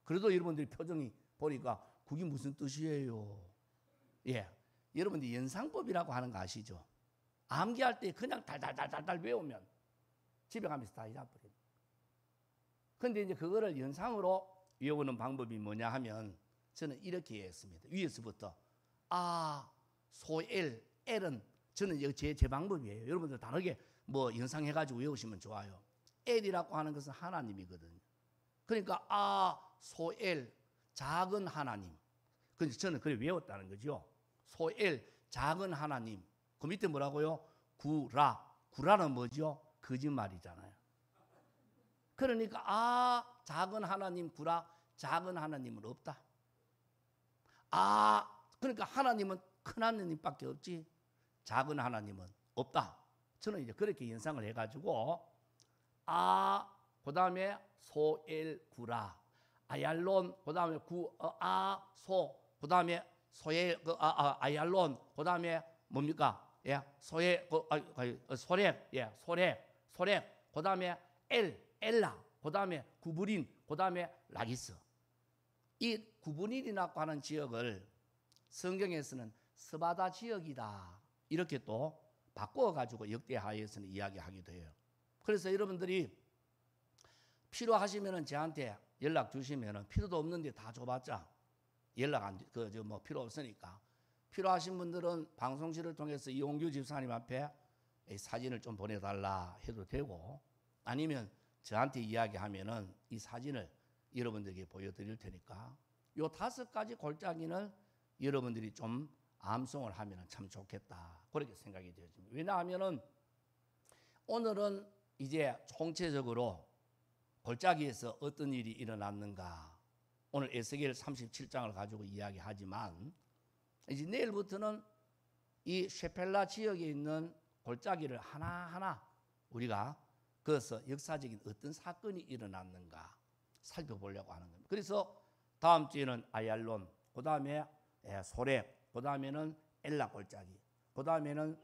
그래도 여러분들이 표정이 보니까 그게 무슨 뜻이에요? 예, 여러분들 연상법이라고 하는 거 아시죠? 암기할 때 그냥 달달달달 외우면 집에 가면서 다 잊어버립니다. 근데 이제 그거를 연상으로 외우는 방법이 뭐냐 하면 저는 이렇게 했습니다. 위에서부터 아, 소엘, 엘은 저는 제 방법이에요. 여러분들 다르게 뭐 연상해가지고 외우시면 좋아요. 엘이라고 하는 것은 하나님이거든요. 그러니까 아, 소엘, 작은 하나님. 그래서 저는 그래 외웠다는 거죠. 소엘, 작은 하나님. 그 밑에 뭐라고요? 구라. 구라는 뭐죠? 거짓말이잖아요. 그러니까 아, 작은 하나님 구라. 작은 하나님은 없다. 아, 그러니까 하나님은 큰 하나님밖에 없지 작은 하나님은 없다. 저는 이제 그렇게 연상을 해가지고 아, 그 다음에 소엘 구라, 아얄론, 그 다음에 소, 그 다음에 소엘, 아얄론, 그 다음에 뭡니까? 예, 소엘, 소렉, 예, 소렉, 그 다음에 엘라, 그 다음에 구브린, 그 다음에 라기스. 이 구브린이라고 하는 지역을 성경에서는 스바다 지역이다 이렇게 또 바꿔가지고 역대하에서는 이야기하기도 해요. 그래서 여러분들이 필요하시면은 저한테 연락 주시면은 필요도 없는데 다 줘봤자 연락 안 뭐 필요 없으니까 필요하신 분들은 방송실을 통해서 이홍규 집사님 앞에 사진을 좀 보내달라 해도 되고 아니면 저한테 이야기하면은 이 사진을 여러분들에게 보여드릴 테니까 요 5가지 골짜기는 여러분들이 좀 암송을 하면 참 좋겠다 그렇게 생각이 되어집니다. 왜냐하면은 오늘은 이제 총체적으로 골짜기에서 어떤 일이 일어났는가 오늘 에스겔 37장을 가지고 이야기하지만 이제 내일부터는 이 셰펠라 지역에 있는 골짜기를 하나하나 우리가 그래서 역사적인 어떤 사건이 일어났는가 살펴보려고 하는 겁니다. 그래서 다음 주에는 아얄론, 그 다음에 소렉, 그 다음에는 엘라 골짜기, 그 다음에는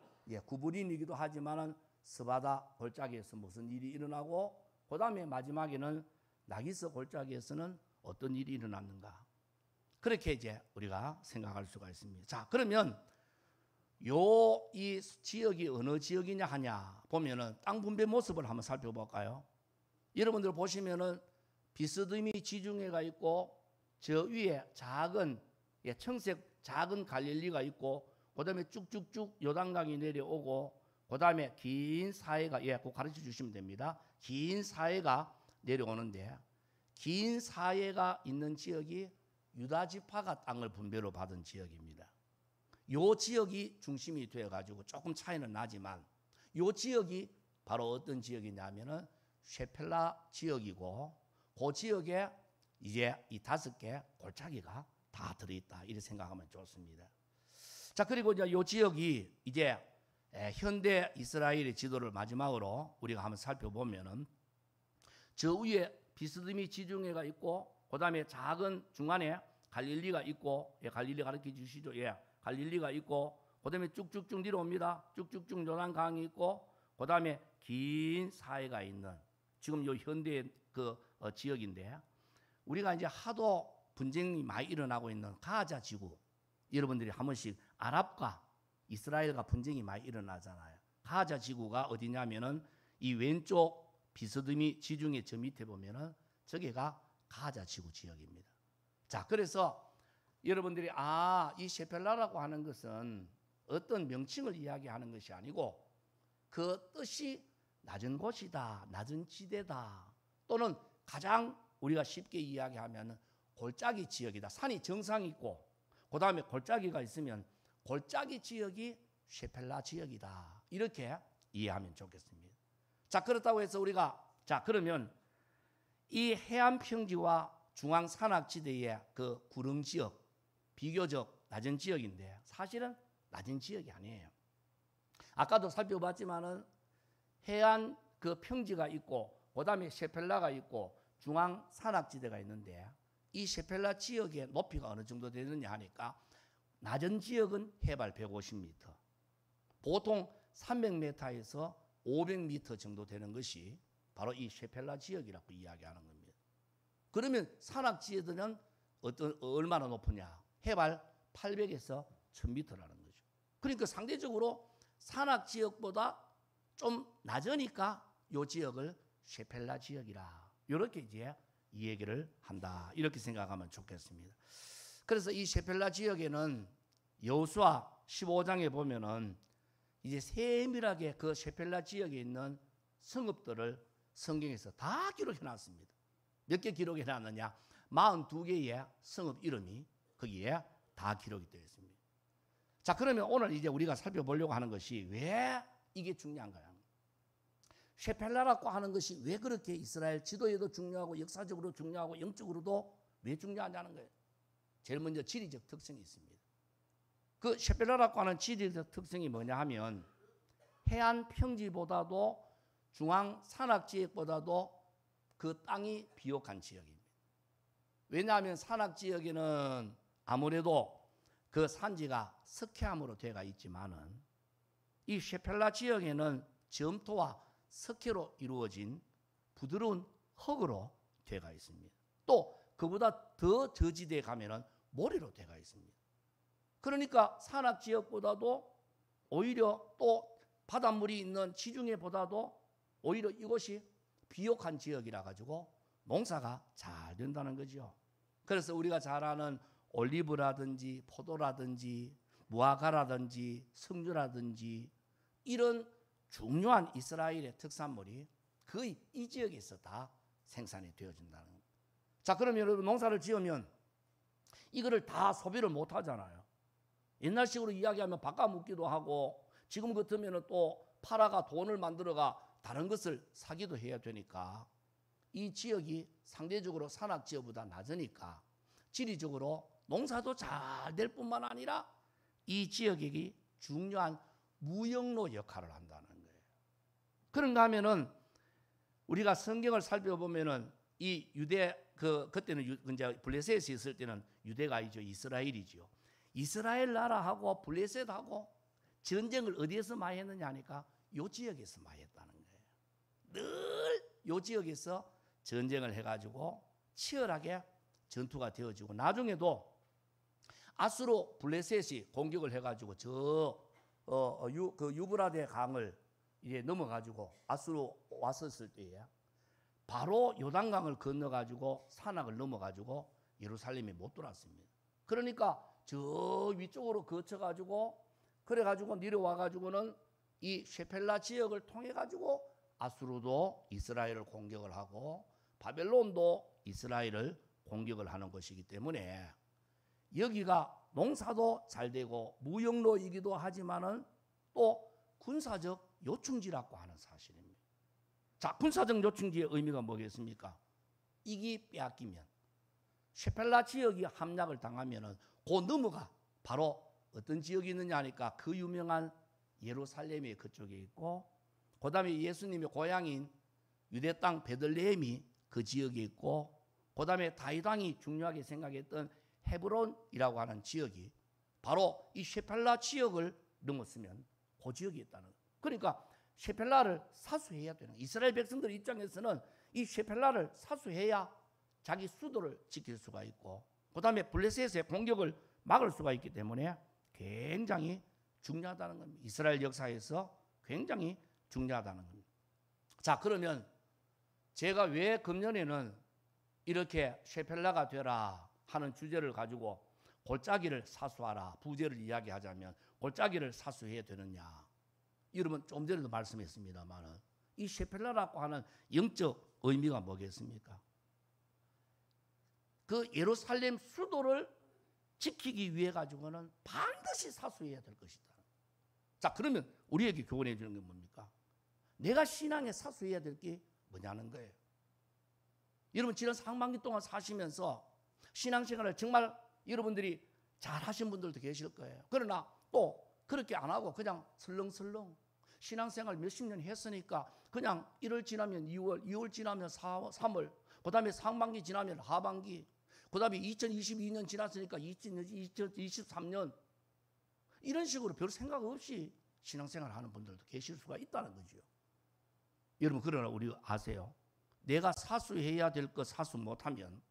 구브린이기도 하지만은 스바다 골짜기에서 무슨 일이 일어나고, 그 다음에 마지막에는 나기스 골짜기에서는 어떤 일이 일어났는가. 그렇게 이제 우리가 생각할 수가 있습니다. 자, 그러면 이 지역이 어느 지역이냐 하냐 보면은 땅 분배 모습을 한번 살펴볼까요? 여러분들 보시면은 비스듬히 지중해가 있고 저 위에 작은 청색 작은 갈릴리가 있고 그다음에 쭉쭉쭉 요단강이 내려오고 그다음에 긴 사해가 꼭 가르쳐 주시면 됩니다. 긴 사해가 내려오는데 긴 사해가 있는 지역이 유다 지파가 땅을 분배로 받은 지역입니다. 요 지역이 중심이 되어 가지고 조금 차이는 나지만 요 지역이 바로 어떤 지역이냐면은 셰펠라 지역이고 그 지역에 이제 이 5개 골짜기가 다 들어있다 이렇게 생각하면 좋습니다. 자, 그리고 이제 요 지역이 이제 현대 이스라엘의 지도를 마지막으로 우리가 한번 살펴보면은 저 위에 비스듬히 지중해가 있고 그다음에 작은 중간에 갈릴리가 있고 갈릴리 가르쳐 주시죠. 갈릴리가 있고 그다음에 쭉쭉쭉 내려옵니다. 쭉쭉쭉 요단강이 있고 그다음에 긴 사해가 있는 지금 요 현대 지역인데 우리가 이제 하도 분쟁이 많이 일어나고 있는 가자 지구 여러분들이 한 번씩 아랍과 이스라엘과 분쟁이 많이 일어나잖아요. 가자 지구가 어디냐면은 이 왼쪽 비스듬히 지중해 저 밑에 보면은 저기가 가자 지구 지역입니다. 자, 그래서 여러분들이 이 셰펠라라고 하는 것은 어떤 명칭을 이야기하는 것이 아니고 그 뜻이 낮은 곳이다, 낮은 지대다, 또는 가장 우리가 쉽게 이야기하면 골짜기 지역이다. 산이 정상이 있고 그 다음에 골짜기가 있으면 골짜기 지역이 셰펠라 지역이다. 이렇게 이해하면 좋겠습니다. 자, 그렇다고 해서 우리가 그러면 이 해안 평지와 중앙 산악지대의 그 구릉 지역 비교적 낮은 지역인데 사실은 낮은 지역이 아니에요. 아까도 살펴봤지만은 해안 그 평지가 있고 그다음에 셰펠라가 있고 중앙 산악지대가 있는데 이 셰펠라 지역의 높이가 어느 정도 되느냐 하니까 낮은 지역은 해발 150m, 보통 300m에서 500m 정도 되는 것이 바로 이 셰펠라 지역이라고 이야기하는 겁니다. 그러면 산악지대는 얼마나 높으냐? 해발 800에서 1000m라는 거죠. 그러니까 상대적으로 산악지역보다 좀 낮으니까 이 지역을 셰펠라 지역이라 이렇게 이제 이 얘기를 한다, 이렇게 생각하면 좋겠습니다. 그래서 이 셰펠라 지역에는 여호수아 15장에 보면은 이제 세밀하게 그 셰펠라 지역에 있는 성읍들을 성경에서 다 기록해 놨습니다. 몇 개 기록해 놨느냐? 42개의 성읍 이름이 거기에 다 기록이 되어 있습니다. 자, 그러면 오늘 이제 우리가 살펴보려고 하는 것이 왜 이게 중요한가요? 셰펠라라고 하는 것이 왜 그렇게 이스라엘 지도에도 중요하고 역사적으로 중요하고 영적으로도 왜 중요하냐는 거예요. 제일 먼저 지리적 특성이 있습니다. 그 셰펠라라고 하는 지리적 특성이 뭐냐 하면 해안 평지보다도 중앙 산악 지역보다도 그 땅이 비옥한 지역입니다. 왜냐하면 산악 지역에는 아무래도 그 산지가 석회암으로 되어 있지만은 이 셰펠라 지역에는 점토와 석회로 이루어진 부드러운 흙으로 되어 있습니다. 또 그보다 더 저지대에 가면은 모래로 되어 있습니다. 그러니까 산악 지역보다도 오히려 또 바닷물이 있는 지중해보다도 오히려 이곳이 비옥한 지역이라 가지고 농사가 잘 된다는 거죠. 그래서 우리가 잘 아는 올리브라든지 포도라든지 무화과라든지 석류라든지 이런 중요한 이스라엘의 특산물이 거의 이 지역에서 다 생산이 되어진다는 겁니다. 자, 그러면 여러분 농사를 지으면 이거를 다 소비를 못 하잖아요. 옛날식으로 이야기하면 바꿔 묻기도 하고 지금 같으면 또 팔아가 돈을 만들어가 다른 것을 사기도 해야 되니까 이 지역이 상대적으로 산악 지역보다 낮으니까 지리적으로 농사도 잘 될 뿐만 아니라 이 지역이 중요한 무역로 역할을 한다는 거예요. 그런가 하면은 우리가 성경을 살펴보면은 이 유대 그때는 이제 블레셋이 있을 때는 유대가 아니죠, 이스라엘이죠. 이스라엘 나라하고 블레셋하고 전쟁을 어디에서 많이 했느냐 하니까 이 지역에서 많이 했다는 거예요. 늘 이 지역에서 전쟁을 해가지고 치열하게 전투가 되어지고 나중에도 아수르 블레셋이 공격을 해가지고 그 유브라데 강을 이제 넘어가지고 아수르 왔었을 때에 바로 요단강을 건너가지고 산악을 넘어가지고 예루살렘에 못 들어왔습니다. 그러니까 저 위쪽으로 거쳐가지고 그래가지고 내려와가지고는 이 셰펠라 지역을 통해가지고 아수르도 이스라엘을 공격을 하고 바벨론도 이스라엘을 공격을 하는 것이기 때문에 여기가 농사도 잘 되고 무역로이기도 하지만은 또 군사적 요충지라고 하는 사실입니다. 자, 군사적 요충지의 의미가 뭐겠습니까? 이게 빼앗기면 셰펠라 지역이 함락을 당하면은 그 넘어가 바로 어떤 지역이 있느냐 하니까 그 유명한 예루살렘이 그쪽에 있고 그 다음에 예수님의 고향인 유대 땅 베들레헴이 그 지역에 있고 그 다음에 다윗 왕이 중요하게 생각했던 헤브론이라고 하는 지역이 바로 이 셰펠라 지역을 넘었으면 그 지역이 있다는 거예요. 그러니까 셰펠라를 사수해야 되는 거예요. 이스라엘 백성들 입장에서는 이 셰펠라를 사수해야 자기 수도를 지킬 수가 있고 그 다음에 블레셋의 공격을 막을 수가 있기 때문에 굉장히 중요하다는 겁니다. 이스라엘 역사에서 굉장히 중요하다는 겁니다. 자, 그러면 제가 왜 금년에는 이렇게 셰펠라가 되라 하는 주제를 가지고 골짜기를 사수하라 부제를 이야기하자면 골짜기를 사수해야 되느냐, 여러분 좀 전에도 말씀했습니다만 이 셰펠라라고 하는 영적 의미가 뭐겠습니까? 그 예루살렘 수도를 지키기 위해 가지고는 반드시 사수해야 될 것이다. 자, 그러면 우리에게 교훈해 주는 게 뭡니까? 내가 신앙에 사수해야 될 게 뭐냐는 거예요. 여러분 지난 상반기 동안 사시면서 신앙생활을 정말 여러분들이 잘 하신 분들도 계실 거예요. 그러나 또 그렇게 안 하고 그냥 설렁설렁 신앙생활 몇십 년 했으니까 그냥 1월 지나면 2월, 2월 지나면 3월, 그 다음에 상반기 지나면 하반기, 그 다음에 2022년 지났으니까 2023년 이런 식으로 별 생각 없이 신앙생활 하는 분들도 계실 수가 있다는 거죠. 여러분, 그러나 우리 아세요? 내가 사수해야 될 것 사수 못하면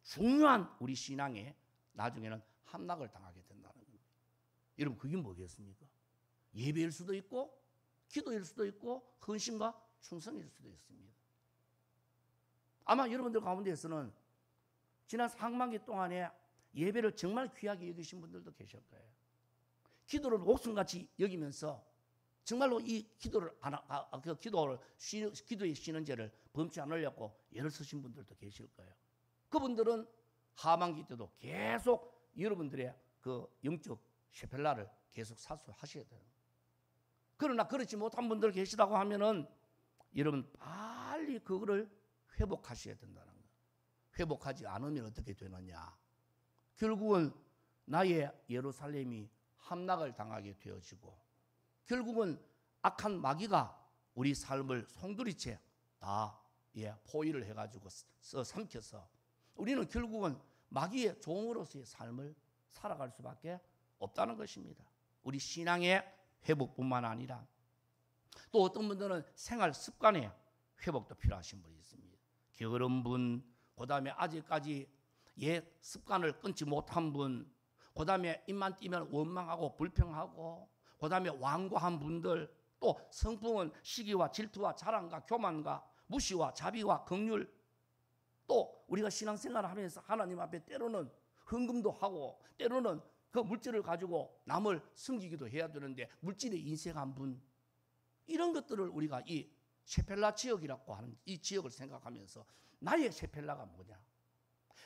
중요한 우리 신앙에 나중에는 함락을 당하게 된다는 겁니다. 여러분, 그게 뭐겠습니까? 예배일 수도 있고 기도일 수도 있고 헌신과 충성일 수도 있습니다. 아마 여러분들 가운데에서는 지난 상반기 동안에 예배를 정말 귀하게 여기신 분들도 계실 거예요. 기도를 목숨같이 여기면서 정말로 이 기도를 기도의 쉬는 죄를 범치 않으려고 애를 쓰신 분들도 계실 거예요. 그분들은 하반기 때도 계속 여러분들의 그 영적 셰펠라를 계속 사수하셔야 돼요. 그러나 그렇지 못한 분들 계시다고 하면은 여러분 빨리 그거를 회복하셔야 된다는 거예요. 회복하지 않으면 어떻게 되느냐? 결국은 나의 예루살렘이 함락을 당하게 되어지고 결국은 악한 마귀가 우리 삶을 송두리째 다 포위를 해가지고 삼켜서 우리는 결국은 마귀의 종으로서의 삶을 살아갈 수밖에 없다는 것입니다. 우리 신앙의 회복뿐만 아니라 또 어떤 분들은 생활 습관의 회복도 필요하신 분이 있습니다. 게으른 분, 그 다음에 아직까지 옛 습관을 끊지 못한 분, 그 다음에 입만 띄면 원망하고 불평하고, 그 다음에 완고한 분들, 또 성품은 시기와 질투와 자랑과 교만과 무시와 자비와 긍휼, 또 우리가 신앙생활을 하면서 하나님 앞에 때로는 헌금도 하고 때로는 그 물질을 가지고 남을 섬기기도 해야 되는데 물질에 인색한 분, 이런 것들을 우리가 이 셰펠라 지역이라고 하는 이 지역을 생각하면서 나의 셰펠라가 뭐냐,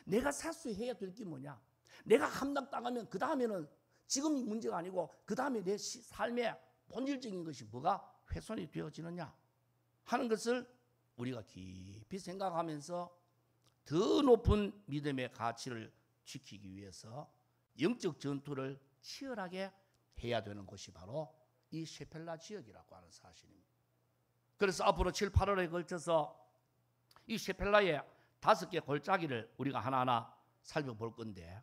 내가 사수해야 될 게 뭐냐, 내가 함락당하면 그 다음에는 지금이 문제가 아니고 그 다음에 내 삶의 본질적인 것이 뭐가 훼손이 되어지느냐 하는 것을 우리가 깊이 생각하면서 더 높은 믿음의 가치를 지키기 위해서 영적 전투를 치열하게 해야 되는 곳이 바로 이 셰펠라 지역이라고 하는 사실입니다. 그래서 앞으로 7, 8월에 걸쳐서 이 셰펠라의 5개 골짜기를 우리가 하나하나 살펴볼 건데,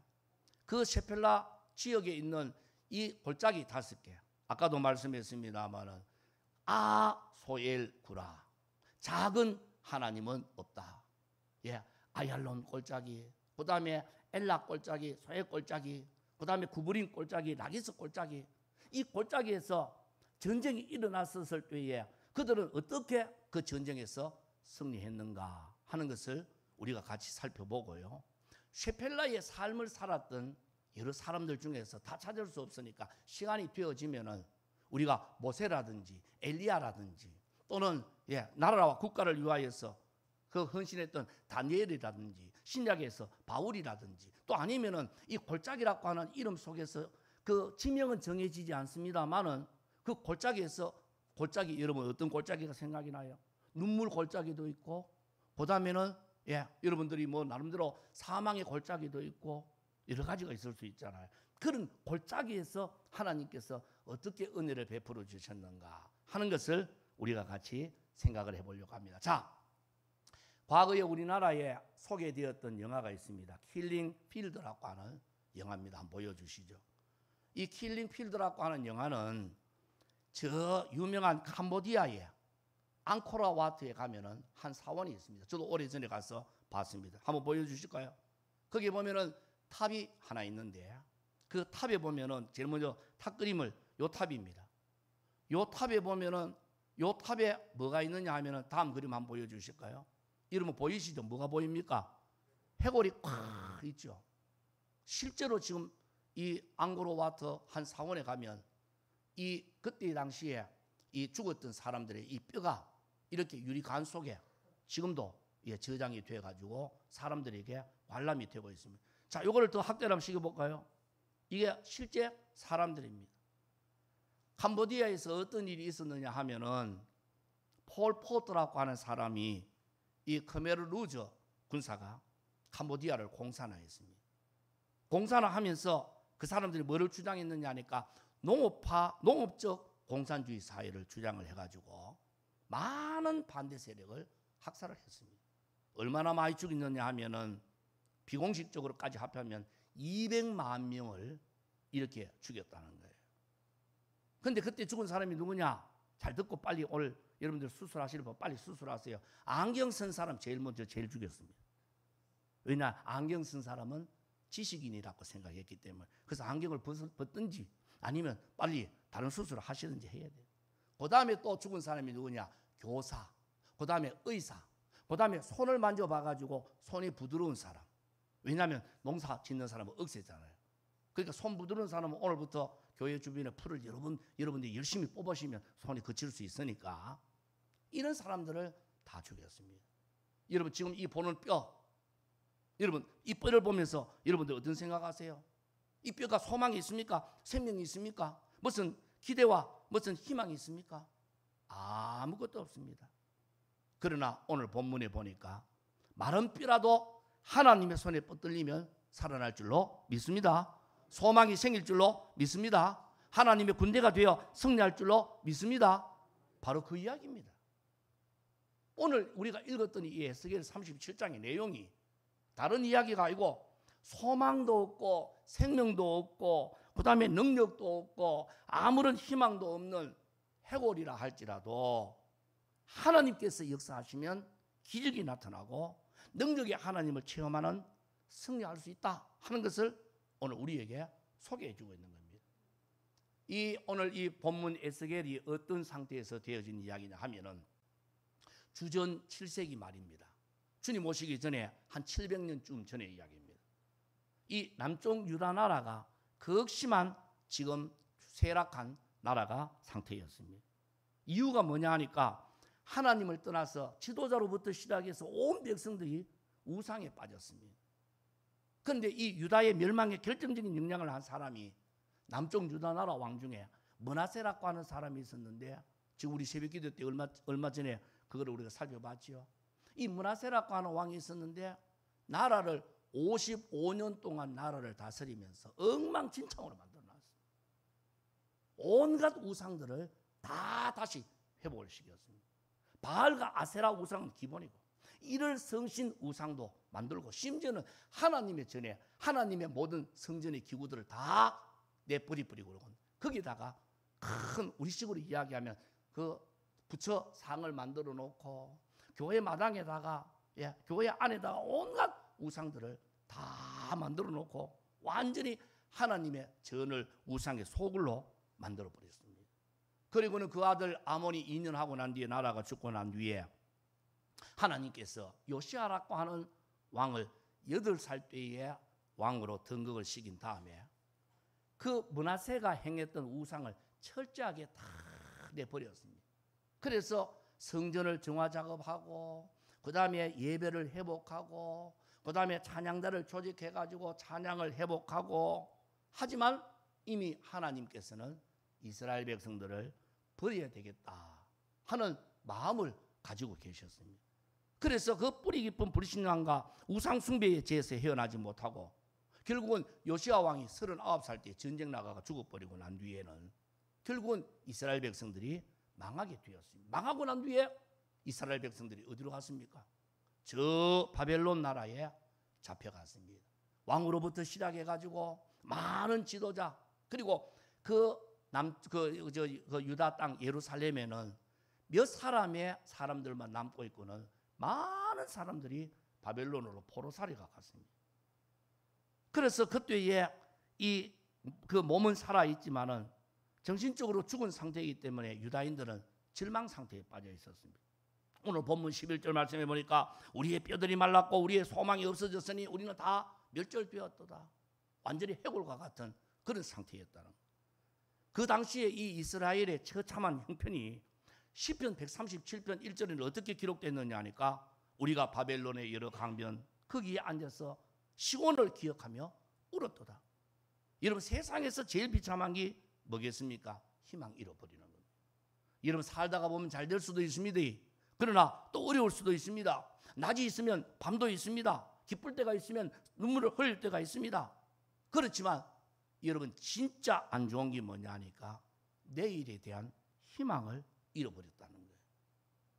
그 셰펠라 지역에 있는 이 골짜기 5개, 아까도 말씀했습니다마는 아소엘구라, 작은 하나님은 없다. 아얄론 골짜기, 그 다음에 엘라 골짜기, 소엘 골짜기, 그 다음에 구브린 골짜기, 라기스 골짜기, 이 골짜기에서 전쟁이 일어났었을 때에 그들은 어떻게 그 전쟁에서 승리했는가 하는 것을 우리가 같이 살펴보고요. 셰펠라의 삶을 살았던 여러 사람들 중에서 다 찾을 수 없으니까 시간이 되어지면은 우리가 모세라든지 엘리야라든지 또는 나라와 국가를 위하여서 그 헌신했던 다니엘이라든지 신약에서 바울이라든지 또 아니면은 이 골짜기라고 하는 이름 속에서 그 지명은 정해지지 않습니다만은 그 골짜기에서 골짜기, 여러분 어떤 골짜기가 생각이 나요? 눈물 골짜기도 있고, 그 다음에는 여러분들이 뭐 나름대로 사망의 골짜기도 있고 여러 가지가 있을 수 있잖아요. 그런 골짜기에서 하나님께서 어떻게 은혜를 베풀어 주셨는가 하는 것을 우리가 같이 생각을 해보려고 합니다. 자, 과거에 우리나라에 소개되었던 영화가 있습니다. 킬링 필드라고 하는 영화입니다. 한번 보여주시죠. 이 킬링 필드라고 하는 영화는 저 유명한 캄보디아의 앙코르와트에 가면은 한 사원이 있습니다. 저도 오래전에 가서 봤습니다. 한번 보여주실까요? 거기 보면은 탑이 하나 있는데 그 탑에 보면은 제일 먼저 탑 그림을 요 탑입니다. 요 탑에 보면은 요 탑에 뭐가 있느냐 하면은 다음 그림 한번 보여주실까요? 이러면 보이시죠? 뭐가 보입니까? 해골이 콱 있죠. 실제로 지금 이 앙코르와트 한 사원에 가면 이 그때 당시에 이 죽었던 사람들의 이 뼈가 이렇게 유리관 속에 지금도 저장이 돼 가지고 사람들에게 관람이 되고 있습니다. 자, 요거를 더 확대를 한번 시켜볼까요? 이게 실제 사람들입니다. 캄보디아에서 어떤 일이 있었느냐 하면은 폴 포트라고 하는 사람이 이 크메르 루저 군사가 캄보디아를 공산화했습니다. 공사를 하면서 그 사람들이 뭐를 주장했느냐 하니까 농업적 공산주의 사회를 주장을 해가지고 많은 반대 세력을 학살을 했습니다. 얼마나 많이 죽였느냐 하면은 비공식적으로까지 합하면 200만 명을 이렇게 죽였다는 거예요. 근데 그때 죽은 사람이 누구냐? 잘 듣고 빨리 오늘 여러분들 수술하시는 분 빨리 수술하세요. 안경 쓴 사람 제일 죽였습니다. 왜냐? 안경 쓴 사람은 지식인이라고 생각했기 때문에. 그래서 안경을 벗든지 아니면 빨리 다른 수술을 하시든지 해야 돼요. 그 다음에 또 죽은 사람이 누구냐? 교사, 그 다음에 의사, 그 다음에 손을 만져봐가지고 손이 부드러운 사람. 왜냐하면 농사 짓는 사람은 억세잖아요. 그러니까 손 부드러운 사람은 오늘부터 교회 주변에 풀을 여러분들이 열심히 뽑으시면 손이 그칠 수 있으니까 이런 사람들을 다 죽였습니다. 여러분 지금 이 보는 뼈, 여러분 이 뼈를 보면서 여러분들 어떤 생각하세요? 이 뼈가 소망이 있습니까? 생명이 있습니까? 무슨 기대와 무슨 희망이 있습니까? 아무것도 없습니다. 그러나 오늘 본문에 보니까 마른 뼈라도 하나님의 손에 뻗들리면 살아날 줄로 믿습니다. 소망이 생길 줄로 믿습니다. 하나님의 군대가 되어 승리할 줄로 믿습니다. 바로 그 이야기입니다. 오늘 우리가 읽었던 이 에스겔 37장의 내용이 다른 이야기가 아니고 소망도 없고 생명도 없고 그 다음에 능력도 없고 아무런 희망도 없는 해골이라 할지라도 하나님께서 역사하시면 기적이 나타나고 능력의 하나님을 체험하는 승리할 수 있다 하는 것을 오늘 우리에게 소개해 주고 있는 겁니다. 오늘 이 본문 에스겔이 어떤 상태에서 되어진 이야기냐 하면은 주전 7세기 말입니다. 주님 오시기 전에 한 700년쯤 전의 이야기입니다. 이 남쪽 유다 나라가 극심한 지금 쇠락한 나라가 상태였습니다. 이유가 뭐냐 하니까 하나님을 떠나서 지도자로부터 시작해서 온 백성들이 우상에 빠졌습니다. 그런데 이 유다의 멸망에 결정적인 영향을 한 사람이 남쪽 유다 나라 왕 중에 므낫세라고 하는 사람이 있었는데 지금 우리 새벽기도 때 얼마 전에 그거를 우리가 살펴봤죠. 이 므낫세라고 하는 왕이 있었는데 나라를 55년 동안 나라를 다스리면서 엉망진창으로 만들어놨어요. 온갖 우상들을 다 다시 회복을 시켰습니다. 바알과 아세라 우상은 기본이고 이를 성신 우상도 만들고 심지어는 하나님의 전에 하나님의 모든 성전의 기구들을 다 내버리고 거기다가 큰 우리식으로 이야기하면 그 부처 상을 만들어 놓고 교회 마당에다가 교회 안에다가 온갖 우상들을 다 만들어 놓고 완전히 하나님의 전을 우상의 소굴로 만들어 버렸습니다. 그리고는 그 아들 아몬이 2년 하고 난 뒤에 나라가 죽고 난 뒤에 하나님께서 요시아라고 하는 왕을 8살 때에 왕으로 등극을 시킨 다음에 그 므낫세가 행했던 우상을 철저하게 다 내버렸습니다. 그래서 성전을 정화 작업하고 그 다음에 예배를 회복하고 그 다음에 찬양단을 조직해가지고 찬양을 회복하고 하지만 이미 하나님께서는 이스라엘 백성들을 버려야 되겠다 하는 마음을 가지고 계셨습니다. 그래서 그 뿌리 깊은 불신앙과 우상 숭배의 죄에서 헤어나지 못하고 결국은 요시아 왕이 39살 때 전쟁 나가가 죽어버리고 난 뒤에는 결국은 이스라엘 백성들이 망하게 되었습니다. 망하고 난 뒤에 이스라엘 백성들이 어디로 갔습니까? 저 바벨론 나라에 잡혀갔습니다. 왕으로부터 시작해가지고 많은 지도자 그리고 그 유다 땅 예루살렘에는 몇 사람의 사람들만 남고 있고는 많은 사람들이 바벨론으로 포로살이가 갔습니다. 그래서 그때에 그 몸은 살아 있지만은 정신적으로 죽은 상태이기 때문에 유다인들은 절망 상태에 빠져 있었습니다. 오늘 본문 11절 말씀해 보니까 우리의 뼈들이 말랐고 우리의 소망이 없어졌으니 우리는 다 멸절되었도다. 완전히 해골과 같은 그런 상태였다는 거예요. 그 당시에 이 이스라엘의 처참한 형편이 시편 137편 1절에는 어떻게 기록됐느냐 하니까 우리가 바벨론의 여러 강변 거기에 앉아서 시온을 기억하며 울었도다. 여러분 세상에서 제일 비참한 게 뭐겠습니까? 희망 잃어버리는 겁니다. 여러분 살다가 보면 잘 될 수도 있습니다. 그러나 또 어려울 수도 있습니다. 낮이 있으면 밤도 있습니다. 기쁠 때가 있으면 눈물을 흘릴 때가 있습니다. 그렇지만 여러분 진짜 안 좋은 게 뭐냐 하니까 내일에 대한 희망을 잃어버렸다는 거예요.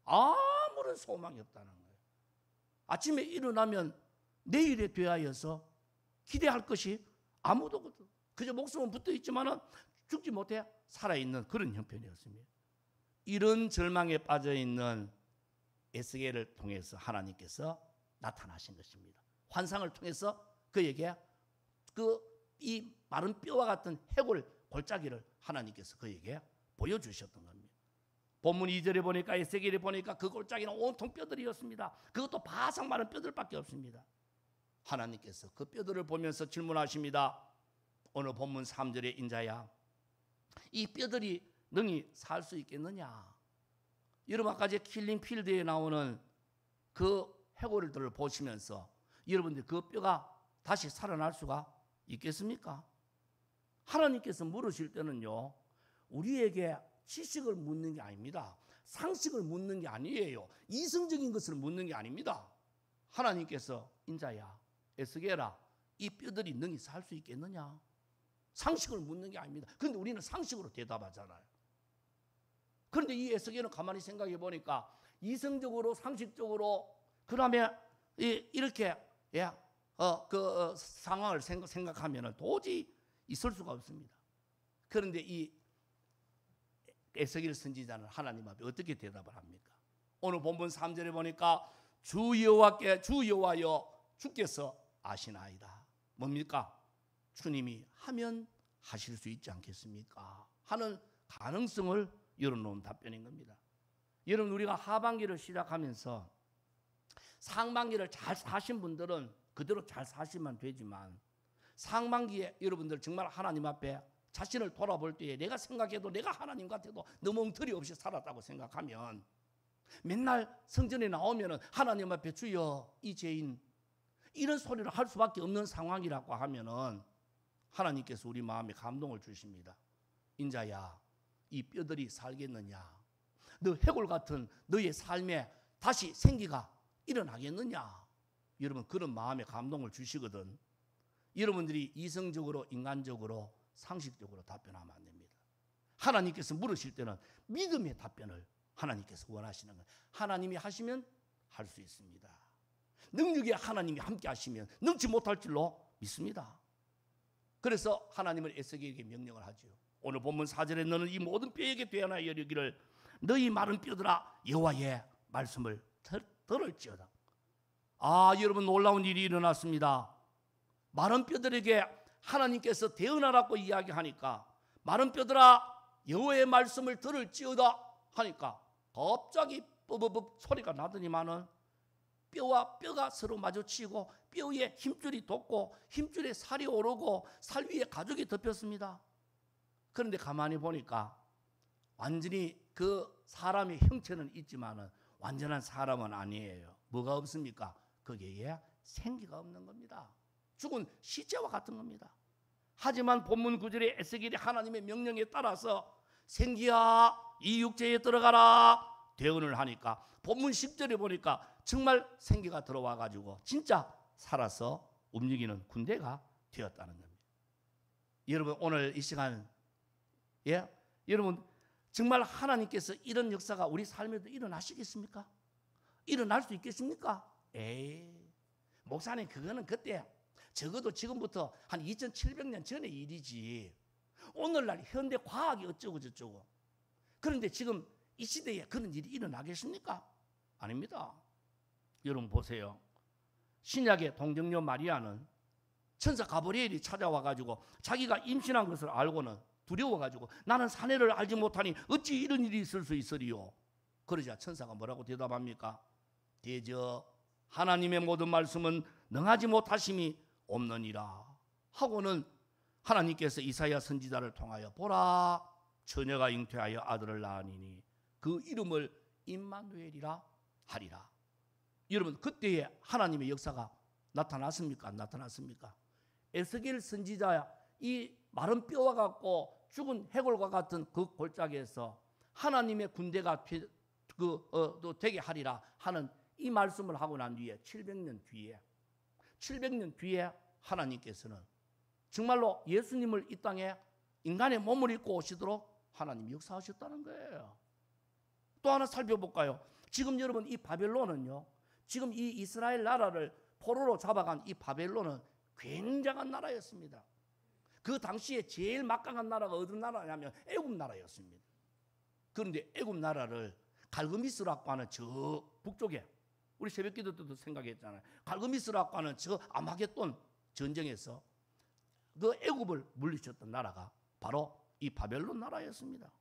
아무런 소망이 없다는 거예요. 아침에 일어나면 내일에 대하여서 기대할 것이 아무도 없거든. 그저 목숨은 붙어 있지만은 죽지 못해 살아있는 그런 형편이었습니다. 이런 절망에 빠져 있는 에스겔을 통해서 하나님께서 나타나신 것입니다. 환상을 통해서 그에게 이 마른 뼈와 같은 해골 골짜기를 하나님께서 그에게 보여주셨던 겁니다. 본문 2절에 보니까 에스겔에 보니까 그 골짜기는 온통 뼈들이었습니다. 그것도 바삭 마른 뼈들밖에 없습니다. 하나님께서 그 뼈들을 보면서 질문하십니다. 오늘 본문 3절에 인자야, 이 뼈들이 능히 살 수 있겠느냐? 여러분 아까 킬링 필드에 나오는 그 해골들을 보시면서 여러분들 그 뼈가 다시 살아날 수가 있겠습니까? 하나님께서 물으실 때는요, 우리에게 지식을 묻는 게 아닙니다. 상식을 묻는 게 아니에요. 이성적인 것을 묻는 게 아닙니다. 하나님께서 인자야, 에스겔아, 이 뼈들이 능히 살 수 있겠느냐? 상식을 묻는 게 아닙니다. 그런데 우리는 상식으로 대답하잖아요. 그런데 이 에스겔은 가만히 생각해 보니까 이성적으로 상식적으로 그다음에 이렇게 상황을 생각하면 도저히 있을 수가 없습니다. 그런데 이 에스겔 선지자는 하나님 앞에 어떻게 대답을 합니까? 오늘 본문 3절에 보니까 주 여호와여 주께서 아시나이다. 뭡니까? 주님이 하면 하실 수 있지 않겠습니까? 하는 가능성을 열어놓은 답변인 겁니다. 여러분 우리가 하반기를 시작하면서 상반기를 잘 사신 분들은 그대로 잘 사시면 되지만 상반기에 여러분들 정말 하나님 앞에 자신을 돌아볼 때에 내가 생각해도 내가 하나님 같아도 너무 엉터리 없이 살았다고 생각하면 맨날 성전에 나오면 하나님 앞에 주여 이 죄인 이런 소리를 할 수밖에 없는 상황이라고 하면은 하나님께서 우리 마음에 감동을 주십니다. 인자야, 이 뼈들이 살겠느냐? 너 해골 같은 너의 삶에 다시 생기가 일어나겠느냐? 여러분 그런 마음에 감동을 주시거든. 여러분들이 이성적으로 인간적으로 상식적으로 답변하면 안 됩니다. 하나님께서 물으실 때는 믿음의 답변을 하나님께서 원하시는 거예요. 하나님이 하시면 할 수 있습니다. 능력이 하나님이 함께 하시면 능치 못할 줄로 믿습니다. 그래서 하나님은 에스겔에게 명령을 하죠. 오늘 본문 4절에 너는 이 모든 뼈에게 되어나 여르기를 너희 마른 뼈들아 여호와의 말씀을 들을지어다. 여러분 놀라운 일이 일어났습니다. 마른 뼈들에게 하나님께서 대언하라고 이야기하니까 마른 뼈들아 여호와의 말씀을 들을지어다 하니까 갑자기 뻐버벅 소리가 나더니만은 뼈와 뼈가 서로 마주치고 뼈에 힘줄이 돋고 힘줄에 살이 오르고 살 위에 가죽이 덮였습니다. 그런데 가만히 보니까 완전히 그 사람의 형체는 있지만은 완전한 사람은 아니에요. 뭐가 없습니까? 거기에 생기가 없는 겁니다. 죽은 시체와 같은 겁니다. 하지만 본문 9절에 에스겔이 하나님의 명령에 따라서 생기야 이 육체에 들어가라 대언을 하니까 본문 10절에 보니까 정말 생기가 들어와 가지고 진짜 살아서 움직이는 군대가 되었다는 겁니다. 여러분 오늘 이 시간 여러분 정말 하나님께서 이런 역사가 우리 삶에도 일어나시겠습니까? 일어날 수 있겠습니까? 목사님 그거는 그때 적어도 지금부터 한 2700년 전의 일이지 오늘날 현대 과학이 어쩌고 저쩌고 그런데 지금 이 시대에 그런 일이 일어나겠습니까? 아닙니다. 여러분 보세요. 신약의 동정녀 마리아는 천사 가브리엘이 찾아와 가지고 자기가 임신한 것을 알고는 두려워 가지고 나는 사내를 알지 못하니 어찌 이런 일이 있을 수 있으리요. 그러자 천사가 뭐라고 대답합니까? 대저 하나님의 모든 말씀은 능하지 못하심이 없느니라 하고는 하나님께서 이사야 선지자를 통하여 보라 처녀가 잉태하여 아들을 낳으니 그 이름을 임마누엘이라 하리라. 여러분 그때에 하나님의 역사가 나타났습니까? 안 나타났습니까? 에스겔 선지자야 이 마른 뼈와 같고 죽은 해골과 같은 그 골짜기에서 하나님의 군대가 되게 하리라 하는 이 말씀을 하고 난 뒤에 700년 뒤에 하나님께서는 정말로 예수님을 이 땅에 인간의 몸을 입고 오시도록 하나님이 역사하셨다는 거예요. 또 하나 살펴볼까요? 지금 여러분 이 바벨론은요, 지금 이 이스라엘 나라를 포로로 잡아간 이 바벨론은 굉장한 나라였습니다. 그 당시에 제일 막강한 나라가 어떤 나라냐면 애굽 나라였습니다. 그런데 애굽 나라를 갈그미스라고 하는 저 북쪽에, 우리 새벽기도 때도 생각했잖아요. 갈그미스라고 하는 저 아마겟돈 전쟁에서 그 애굽을 물리쳤던 나라가 바로 이 바벨론 나라였습니다.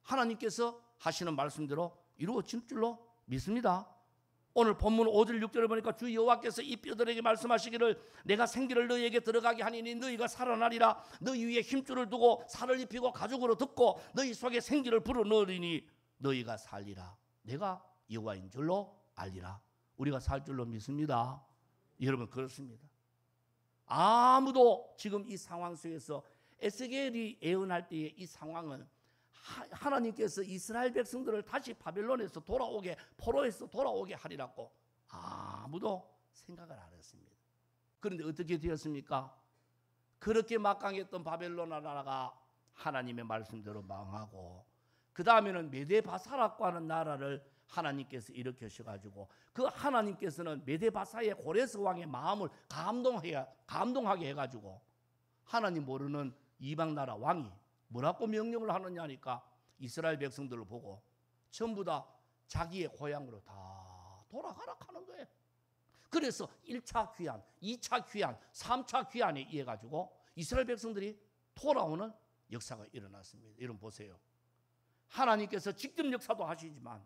하나님께서 하시는 말씀대로 이루어질 줄로 믿습니다. 오늘 본문 5절 6절을 보니까 주 여호와께서 이 뼈들에게 말씀하시기를 내가 생기를 너희에게 들어가게 하니니 너희가 살아나리라. 너희 위에 힘줄을 두고 살을 입히고 가죽으로 덮고 너희 속에 생기를 불어넣으리니 너희가 살리라. 내가 여호와인 줄로 알리라. 우리가 살 줄로 믿습니다. 여러분 그렇습니다. 아무도 지금 이 상황 속에서 에스겔이 예언할 때의 이 상황은 하나님께서 이스라엘 백성들을 다시 바벨론에서 돌아오게, 포로에서 돌아오게 하리라고 아무도 생각을 안 했습니다. 그런데 어떻게 되었습니까? 그렇게 막강했던 바벨론 나라가 하나님의 말씀대로 망하고, 그 다음에는 메데바사라고 하는 나라를 하나님께서 일으켜셔가지고, 그 하나님께서는 메데바사의 고레스 왕의 마음을 감동하게 해가지고 하나님 모르는 이방 나라 왕이 뭐라고 명령을 하느냐 하니까 이스라엘 백성들을 보고 전부 다 자기의 고향으로 다 돌아가라 하는 거예요. 그래서 1차 귀환, 2차 귀환, 3차 귀환에 의해 가지고 이스라엘 백성들이 돌아오는 역사가 일어났습니다. 여러분 보세요. 하나님께서 직접 역사도 하시지만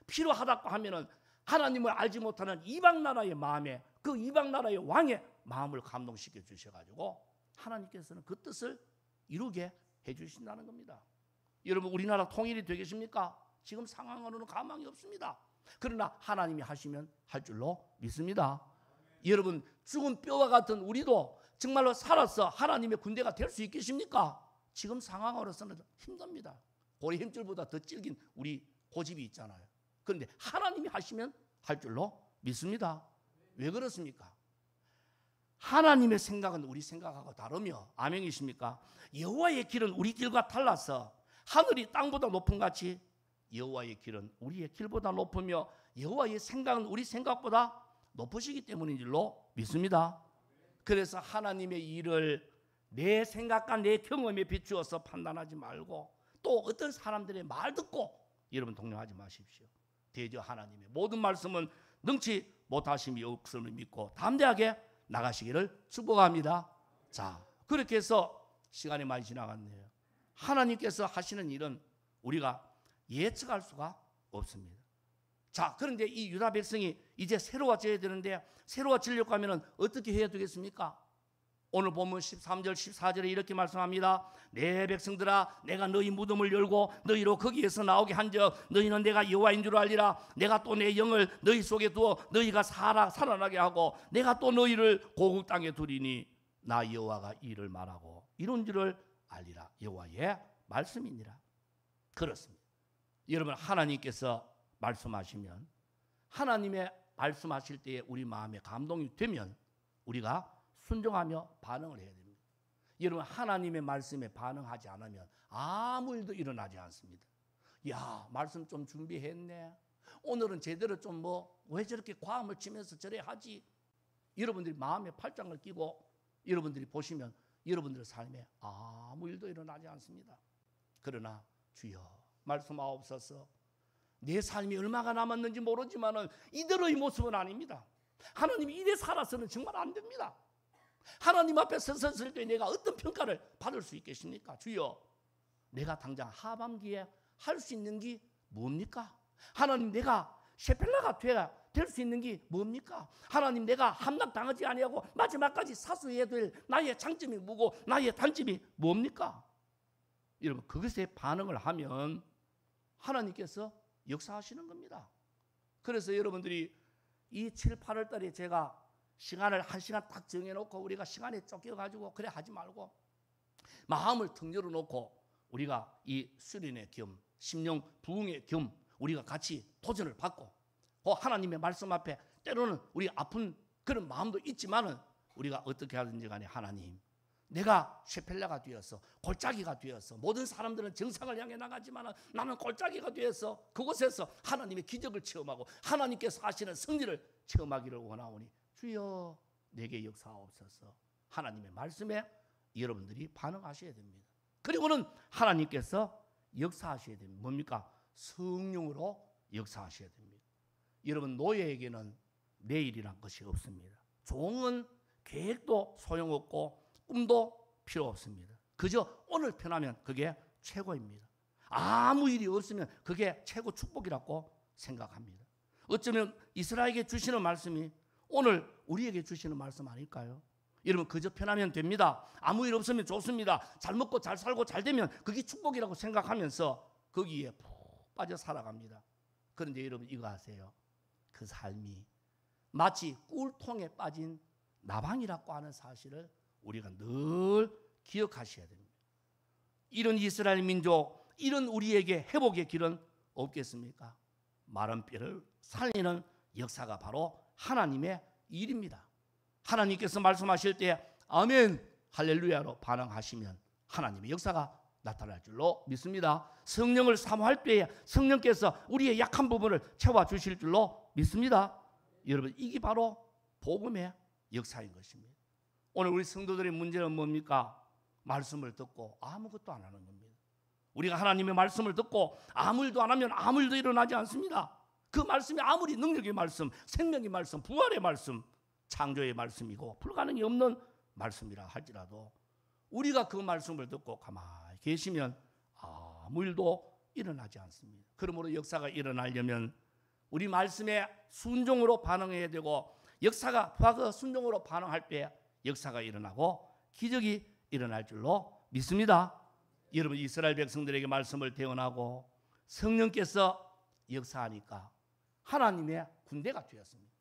필요하다고 하면은 하나님을 알지 못하는 이방 나라의 마음에, 그 이방 나라의 왕의 마음을 감동시켜 주셔가지고 하나님께서는 그 뜻을 이루게 해주신다는 겁니다. 여러분 우리나라 통일이 되겠습니까? 지금 상황으로는 가망이 없습니다. 그러나 하나님이 하시면 할 줄로 믿습니다. 여러분 죽은 뼈와 같은 우리도 정말로 살아서 하나님의 군대가 될 수 있겠습니까? 지금 상황으로서는 힘듭니다. 고리 힘줄보다 더 질긴 우리 고집이 있잖아요. 그런데 하나님이 하시면 할 줄로 믿습니다. 왜 그렇습니까? 하나님의 생각은 우리 생각하고 다르며, 아멘이십니까? 여호와의 길은 우리 길과 달라서 하늘이 땅보다 높은 같이 여호와의 길은 우리의 길보다 높으며 여호와의 생각은 우리 생각보다 높으시기 때문인 줄로 믿습니다. 그래서 하나님의 일을 내 생각과 내 경험에 비추어서 판단하지 말고, 또 어떤 사람들의 말 듣고 여러분 동요하지 마십시오. 대저 하나님의 모든 말씀은 능치 못하심이 없음을 믿고 담대하게 나가시기를 축복합니다. 자, 그렇게 해서 시간이 많이 지나갔네요. 하나님께서 하시는 일은 우리가 예측할 수가 없습니다. 자, 그런데 이 유다 백성이 이제 새로워져야 되는데, 새로워지려고 하면 어떻게 해야 되겠습니까? 오늘 본문 13절 14절에 이렇게 말씀합니다. 내 백성들아, 내가 너희 무덤을 열고 너희로 거기에서 나오게 한즉 너희는 내가 여호와인 줄 알리라. 내가 또 내 영을 너희 속에 두어 너희가 살아나게 하고 내가 또 너희를 고국 땅에 두리니 나 여호와가 이를 말하고 이런 줄을 알리라. 여호와의 말씀이니라. 그렇습니다. 여러분 하나님께서 말씀하시면, 하나님의 말씀하실 때에 우리 마음에 감동이 되면 우리가 순종하며 반응을 해야 됩니다. 여러분 하나님의 말씀에 반응하지 않으면 아무 일도 일어나지 않습니다. 야, 말씀 좀 준비했네, 오늘은 제대로 좀 왜 저렇게 과음을 치면서 저래 하지, 여러분들이 마음에 팔짱을 끼고 여러분들이 보시면 여러분들의 삶에 아무 일도 일어나지 않습니다. 그러나 주여 말씀하옵소서. 내 삶이 얼마가 남았는지 모르지만은 이대로의 모습은 아닙니다. 하나님이 이래 살아서는 정말 안 됩니다. 하나님 앞에 섰을 때 내가 어떤 평가를 받을 수 있겠습니까? 주여, 내가 당장 하반기에 할 수 있는 게 뭡니까? 하나님, 내가 셰펠라가 될 수 있는 게 뭡니까? 하나님, 내가 함락당하지 아니하고 마지막까지 사수해야 될 나의 장점이 뭐고 나의 단점이 뭡니까? 여러분 그것에 반응을 하면 하나님께서 역사하시는 겁니다. 그래서 여러분들이 이 7, 8월 달에 제가 시간을 1시간 딱 정해놓고 우리가 시간에 쫓겨가지고 그래 하지 말고 마음을 腾열어놓고 우리가 이 수련의 겸 심령 부흥의 겸 우리가 같이 도전을 받고, 그 하나님의 말씀 앞에 때로는 우리 아픈 그런 마음도 있지만은 우리가 어떻게 하든지 간에 하나님, 내가 셰펠레가 되어서 골짜기가 되어서 모든 사람들은 정상을 향해 나가지만 나는 골짜기가 되어서 그곳에서 하나님의 기적을 체험하고 하나님께서 하시는 승리를 체험하기를 원하오니 주여 내게 역사하옵소서. 하나님의 말씀에 여러분들이 반응하셔야 됩니다. 그리고는 하나님께서 역사하셔야 됩니다. 뭡니까? 성령으로 역사하셔야 됩니다. 여러분, 노예에게는 내일이란 것이 없습니다. 종은 계획도 소용없고 꿈도 필요 없습니다. 그저 오늘 편하면 그게 최고입니다. 아무 일이 없으면 그게 최고 축복이라고 생각합니다. 어쩌면 이스라엘에게 주시는 말씀이 오늘 우리에게 주시는 말씀 아닐까요? 여러분, 그저 편하면 됩니다. 아무 일 없으면 좋습니다. 잘 먹고 잘 살고 잘 되면 그게 축복이라고 생각하면서 거기에 푹 빠져 살아갑니다. 그런데 여러분 이거 아세요? 그 삶이 마치 꿀통에 빠진 나방이라고 하는 사실을 우리가 늘 기억하셔야 됩니다. 이런 이스라엘 민족, 이런 우리에게 회복의 길은 없겠습니까? 마른 뼈를 살리는 역사가 바로 하나님의 일입니다. 하나님께서 말씀하실 때 아멘 할렐루야로 반응하시면 하나님의 역사가 나타날 줄로 믿습니다. 성령을 사모할 때에 성령께서 우리의 약한 부분을 채워주실 줄로 믿습니다. 여러분, 이게 바로 복음의 역사인 것입니다. 오늘 우리 성도들의 문제는 뭡니까? 말씀을 듣고 아무것도 안 하는 겁니다. 우리가 하나님의 말씀을 듣고 아무 일도 안 하면 아무 일도 일어나지 않습니다. 그 말씀이 아무리 능력의 말씀, 생명의 말씀, 부활의 말씀, 창조의 말씀이고 불가능이 없는 말씀이라 할지라도 우리가 그 말씀을 듣고 가만히 계시면 아무 일도 일어나지 않습니다. 그러므로 역사가 일어나려면 우리 말씀에 순종으로 반응해야 되고 역사가 과거 순종으로 반응할 때 역사가 일어나고 기적이 일어날 줄로 믿습니다. 여러분, 이스라엘 백성들에게 말씀을 대언하고 성령께서 역사하니까 하나님의 군대가 되었습니다.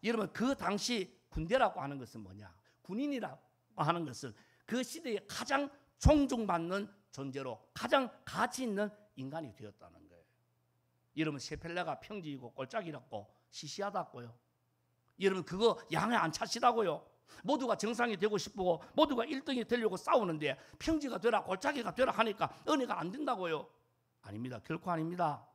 여러분, 그 당시 군대라고 하는 것은 뭐냐? 군인이라고 하는 것은 그 시대에 가장 존중받는 존재로 가장 가치 있는 인간이 되었다는 거예요. 여러분, 셰펠레가 평지이고 골짜기라고 시시하다고요. 여러분, 그거 양에 안 차시다고요. 모두가 정상이 되고 싶고 모두가 1등이 되려고 싸우는데 평지가 되라 골짜기가 되라 하니까 은혜가 안 된다고요. 아닙니다. 결코 아닙니다.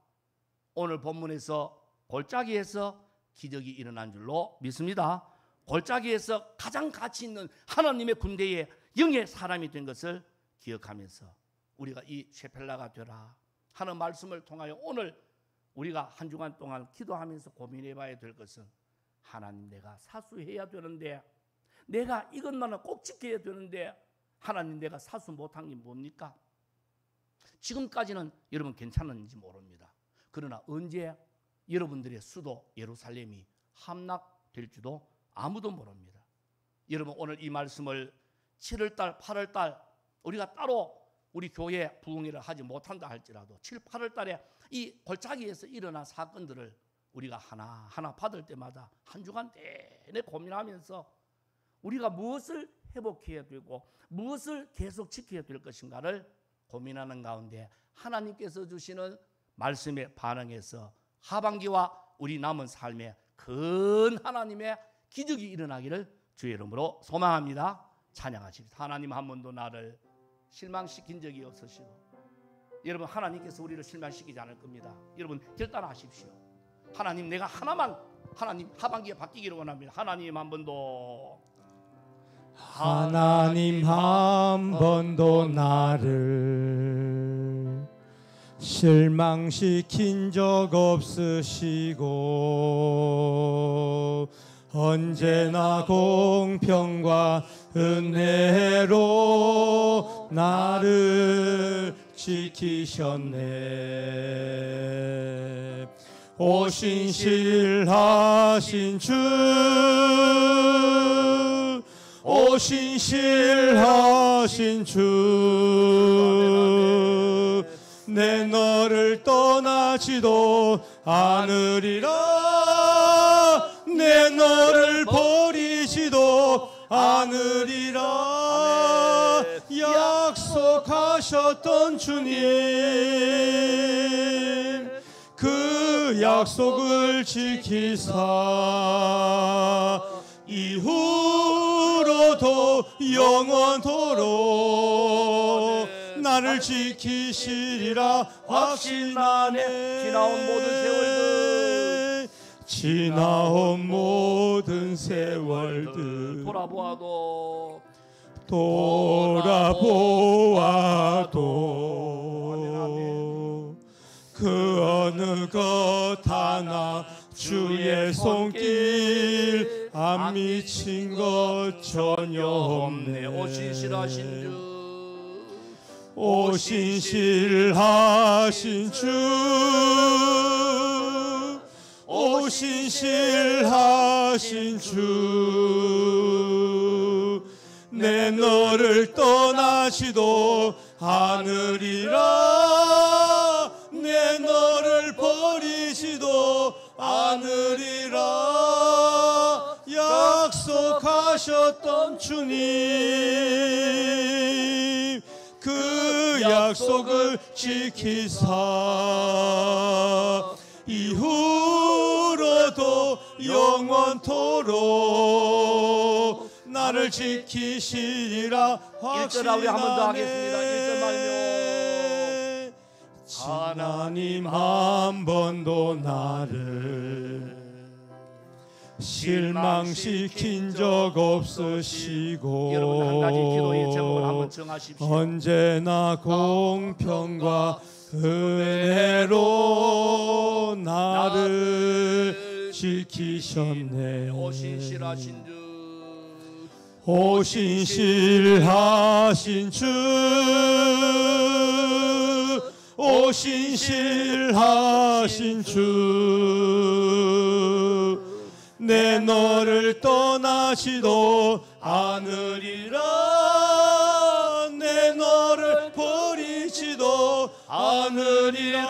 오늘 본문에서 골짜기에서 기적이 일어난 줄로 믿습니다. 골짜기에서 가장 가치 있는 하나님의 군대의 영의 사람이 된 것을 기억하면서 우리가 이 셰펠라가 되라 하는 말씀을 통하여 오늘 우리가 한 주간 동안 기도하면서 고민해 봐야 될 것은 하나님, 내가 사수해야 되는데 내가 이것만은 꼭 지켜야 되는데 하나님, 내가 사수 못한 게 뭡니까? 지금까지는 여러분 괜찮은지 모릅니다. 그러나 언제 여러분들의 수도 예루살렘이 함락될지도 아무도 모릅니다. 여러분, 오늘 이 말씀을 7월달, 8월달 우리가 따로 우리 교회 부흥회를 하지 못한다 할지라도 7, 8월달에 이 골짜기에서 일어난 사건들을 우리가 하나하나 받을 때마다 한 주간 내내 고민하면서 우리가 무엇을 회복해야 되고 무엇을 계속 지켜야 될 것인가를 고민하는 가운데 하나님께서 주시는 말씀에 반응해서 하반기와 우리 남은 삶에 큰 하나님의 기적이 일어나기를 주의 이름으로 소망합니다. 찬양하십시다. 하나님, 한 번도 나를 실망시킨 적이 없으시고 여러분, 하나님께서 우리를 실망시키지 않을 겁니다. 여러분, 결단하십시오. 하나님, 내가 하나만 하나님 하반기에 바뀌기를 원합니다. 하나님, 한 번도 하나님 한 번도 나를 실망시킨 적 없으시고 언제나 공평과 은혜로 나를 지키셨네. 오신실하신 주, 오신실하신 주, 내 너를 떠나지도 않으리라, 내 너를 버리지도 않으리라. 약속하셨던 주님, 그 약속을 지키사 이후로 이후로도 영원토록 나를 지키시리라 확신하네. 지나온 모든 세월들, 지나온 모든 세월들 돌아보아도 돌아보아도 그 어느 것 하나 주의 손길 안 미친 것 전혀 없네. 오신실하신 주, 오신실하신 주, 오신실하신 주, 내 너를 떠나지도 않으리라, 내 너를 버리지도 않으리라. 약속하셨던 주님, 그 약속을 지키사 이후로도 영원토록 나를 지키시리라 일절아 우리 한 번 더 하겠습니다. 일절 말며 하나님 한 번도 나를 실망시킨 적 없으시고 여러분 한 가지 기도의 제목을 한번 정하십시오. 언제나 공평과 은혜로 나를 지키셨네. 오신실하신 주, 오신실하신 주, 오신실하신 주, 내 너를 떠나지도 않으리라, 내 너를 버리지도 않으리라.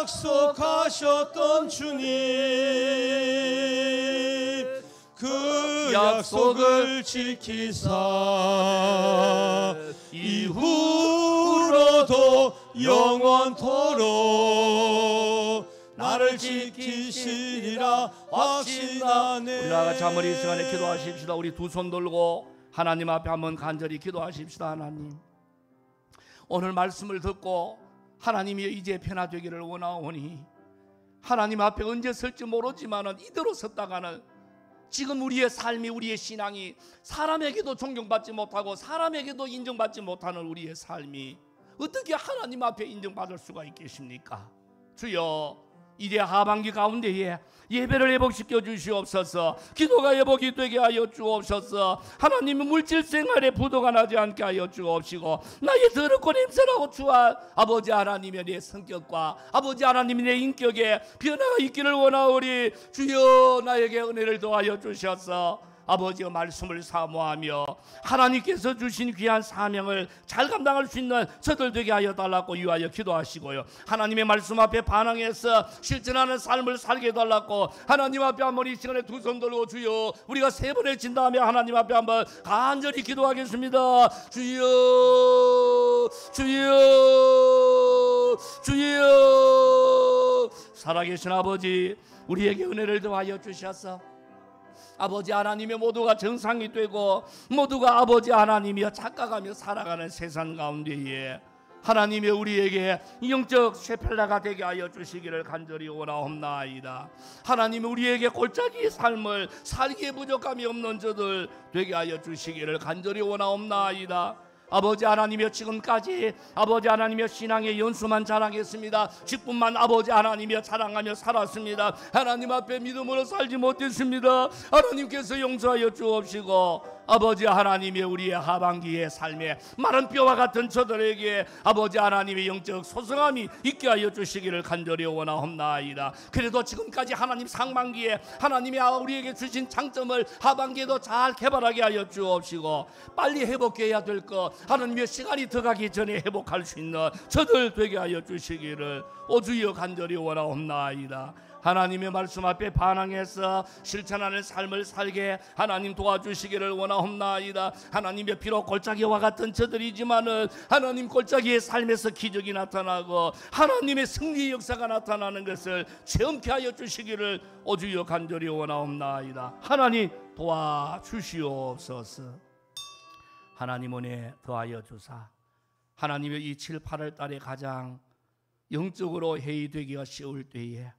약속하셨던 주님, 그 약속을 지키사 이후로도 영원토록 나를 지키시리라 확신하네. 우리가 같이 한번 이 시간에 기도하십시다. 우리 두 손 들고 하나님 앞에 한번 간절히 기도하십시다. 하나님, 오늘 말씀을 듣고 하나님이 이제 변화되기를 원하오니 하나님 앞에 언제 설지 모르지만은 이대로 섰다가는 지금 우리의 삶이, 우리의 신앙이 사람에게도 존경받지 못하고 사람에게도 인정받지 못하는 우리의 삶이 어떻게 하나님 앞에 인정받을 수가 있겠습니까? 주여, 이제 하반기 가운데에 예배를 회복시켜 주시옵소서. 기도가 회복이 되게 하여 주옵소서. 하나님의 물질 생활에 부도가 나지 않게 하여 주옵시고, 나의 더럽고 냄새나고 추한 아버지 하나님의 내 성격과 아버지 하나님의 내 인격에 변화가 있기를 원하오리. 주여, 나에게 은혜를 더하여 주셔서 아버지의 말씀을 사모하며 하나님께서 주신 귀한 사명을 잘 감당할 수 있는 저들 되게 하여 달라고 유하여 기도하시고요, 하나님의 말씀 앞에 반항해서 실천하는 삶을 살게 해달라고 하나님 앞에 한번 이 시간에 두 손 들고 주여, 우리가 세 번에 진 다음에 하나님 앞에 한번 간절히 기도하겠습니다. 주여, 주여, 주여. 살아계신 아버지, 우리에게 은혜를 더하여 주셔서 아버지 하나님의 모두가 정상이 되고 모두가 아버지 하나님이여 착각하며 살아가는 세상 가운데에 하나님의 우리에게 영적 셰펠라가 되게 하여 주시기를 간절히 원하옵나이다. 하나님, 우리에게 골짜기의 삶을 살기에 부족함이 없는 저들 되게 하여 주시기를 간절히 원하옵나이다. 아버지 하나님이여, 지금까지 아버지 하나님이여 신앙의 연수만 자랑했습니다. 직분만 아버지 하나님이여 자랑하며 살았습니다. 하나님 앞에 믿음으로 살지 못했습니다. 하나님께서 용서하여 주옵시고 아버지 하나님의 우리의 하반기의 삶에 마른 뼈와 같은 저들에게 아버지 하나님의 영적 소성함이 있게 하여 주시기를 간절히 원하옵나이다. 그래도 지금까지 하나님 상반기에 하나님이 우리에게 주신 장점을 하반기에도 잘 개발하게 하여 주옵시고, 빨리 회복해야 될 것 하나님의 시간이 더 가기 전에 회복할 수 있는 저들 되게 하여 주시기를 오주여 간절히 원하옵나이다. 하나님의 말씀 앞에 반항해서 실천하는 삶을 살게 하나님 도와주시기를 원하옵나이다. 하나님의 비록 골짜기와 같은 저들이지만은 하나님 골짜기의 삶에서 기적이 나타나고 하나님의 승리 역사가 나타나는 것을 체험케 하여 주시기를 오주여 간절히 원하옵나이다. 하나님, 도와주시옵소서. 하나님 은혜 더하여 주사 하나님의 이 7, 8월 달에 가장 영적으로 해이되기가 쉬울 때에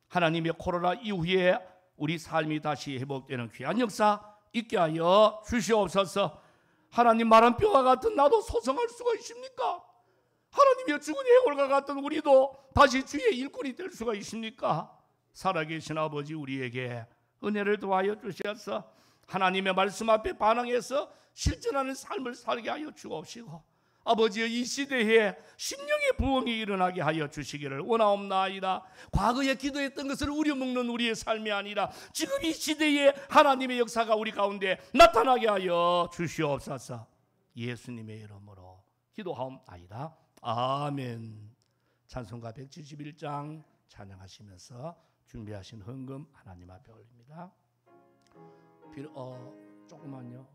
하나님의 코로나 이후에 우리 삶이 다시 회복되는 귀한 역사 있게 하여 주시옵소서. 하나님, 마른 뼈와 같은 나도 소성할 수가 있습니까? 하나님의 죽은 해골과 같은 우리도 다시 주의 일꾼이 될 수가 있습니까? 살아계신 아버지, 우리에게 은혜를 도와여 주셔서 하나님의 말씀 앞에 반응해서 실천하는 삶을 살게 하여 주옵시고, 아버지의 이 시대에 심령의 부흥이 일어나게 하여 주시기를 원하옵나이다. 과거에 기도했던 것을 우려먹는 우리의 삶이 아니라 지금 이 시대에 하나님의 역사가 우리 가운데 나타나게 하여 주시옵소서. 예수님의 이름으로 기도하옵나이다. 아멘. 찬송가 171장 찬양하시면서 준비하신 헌금 하나님 앞에 올립니다. 조금만요.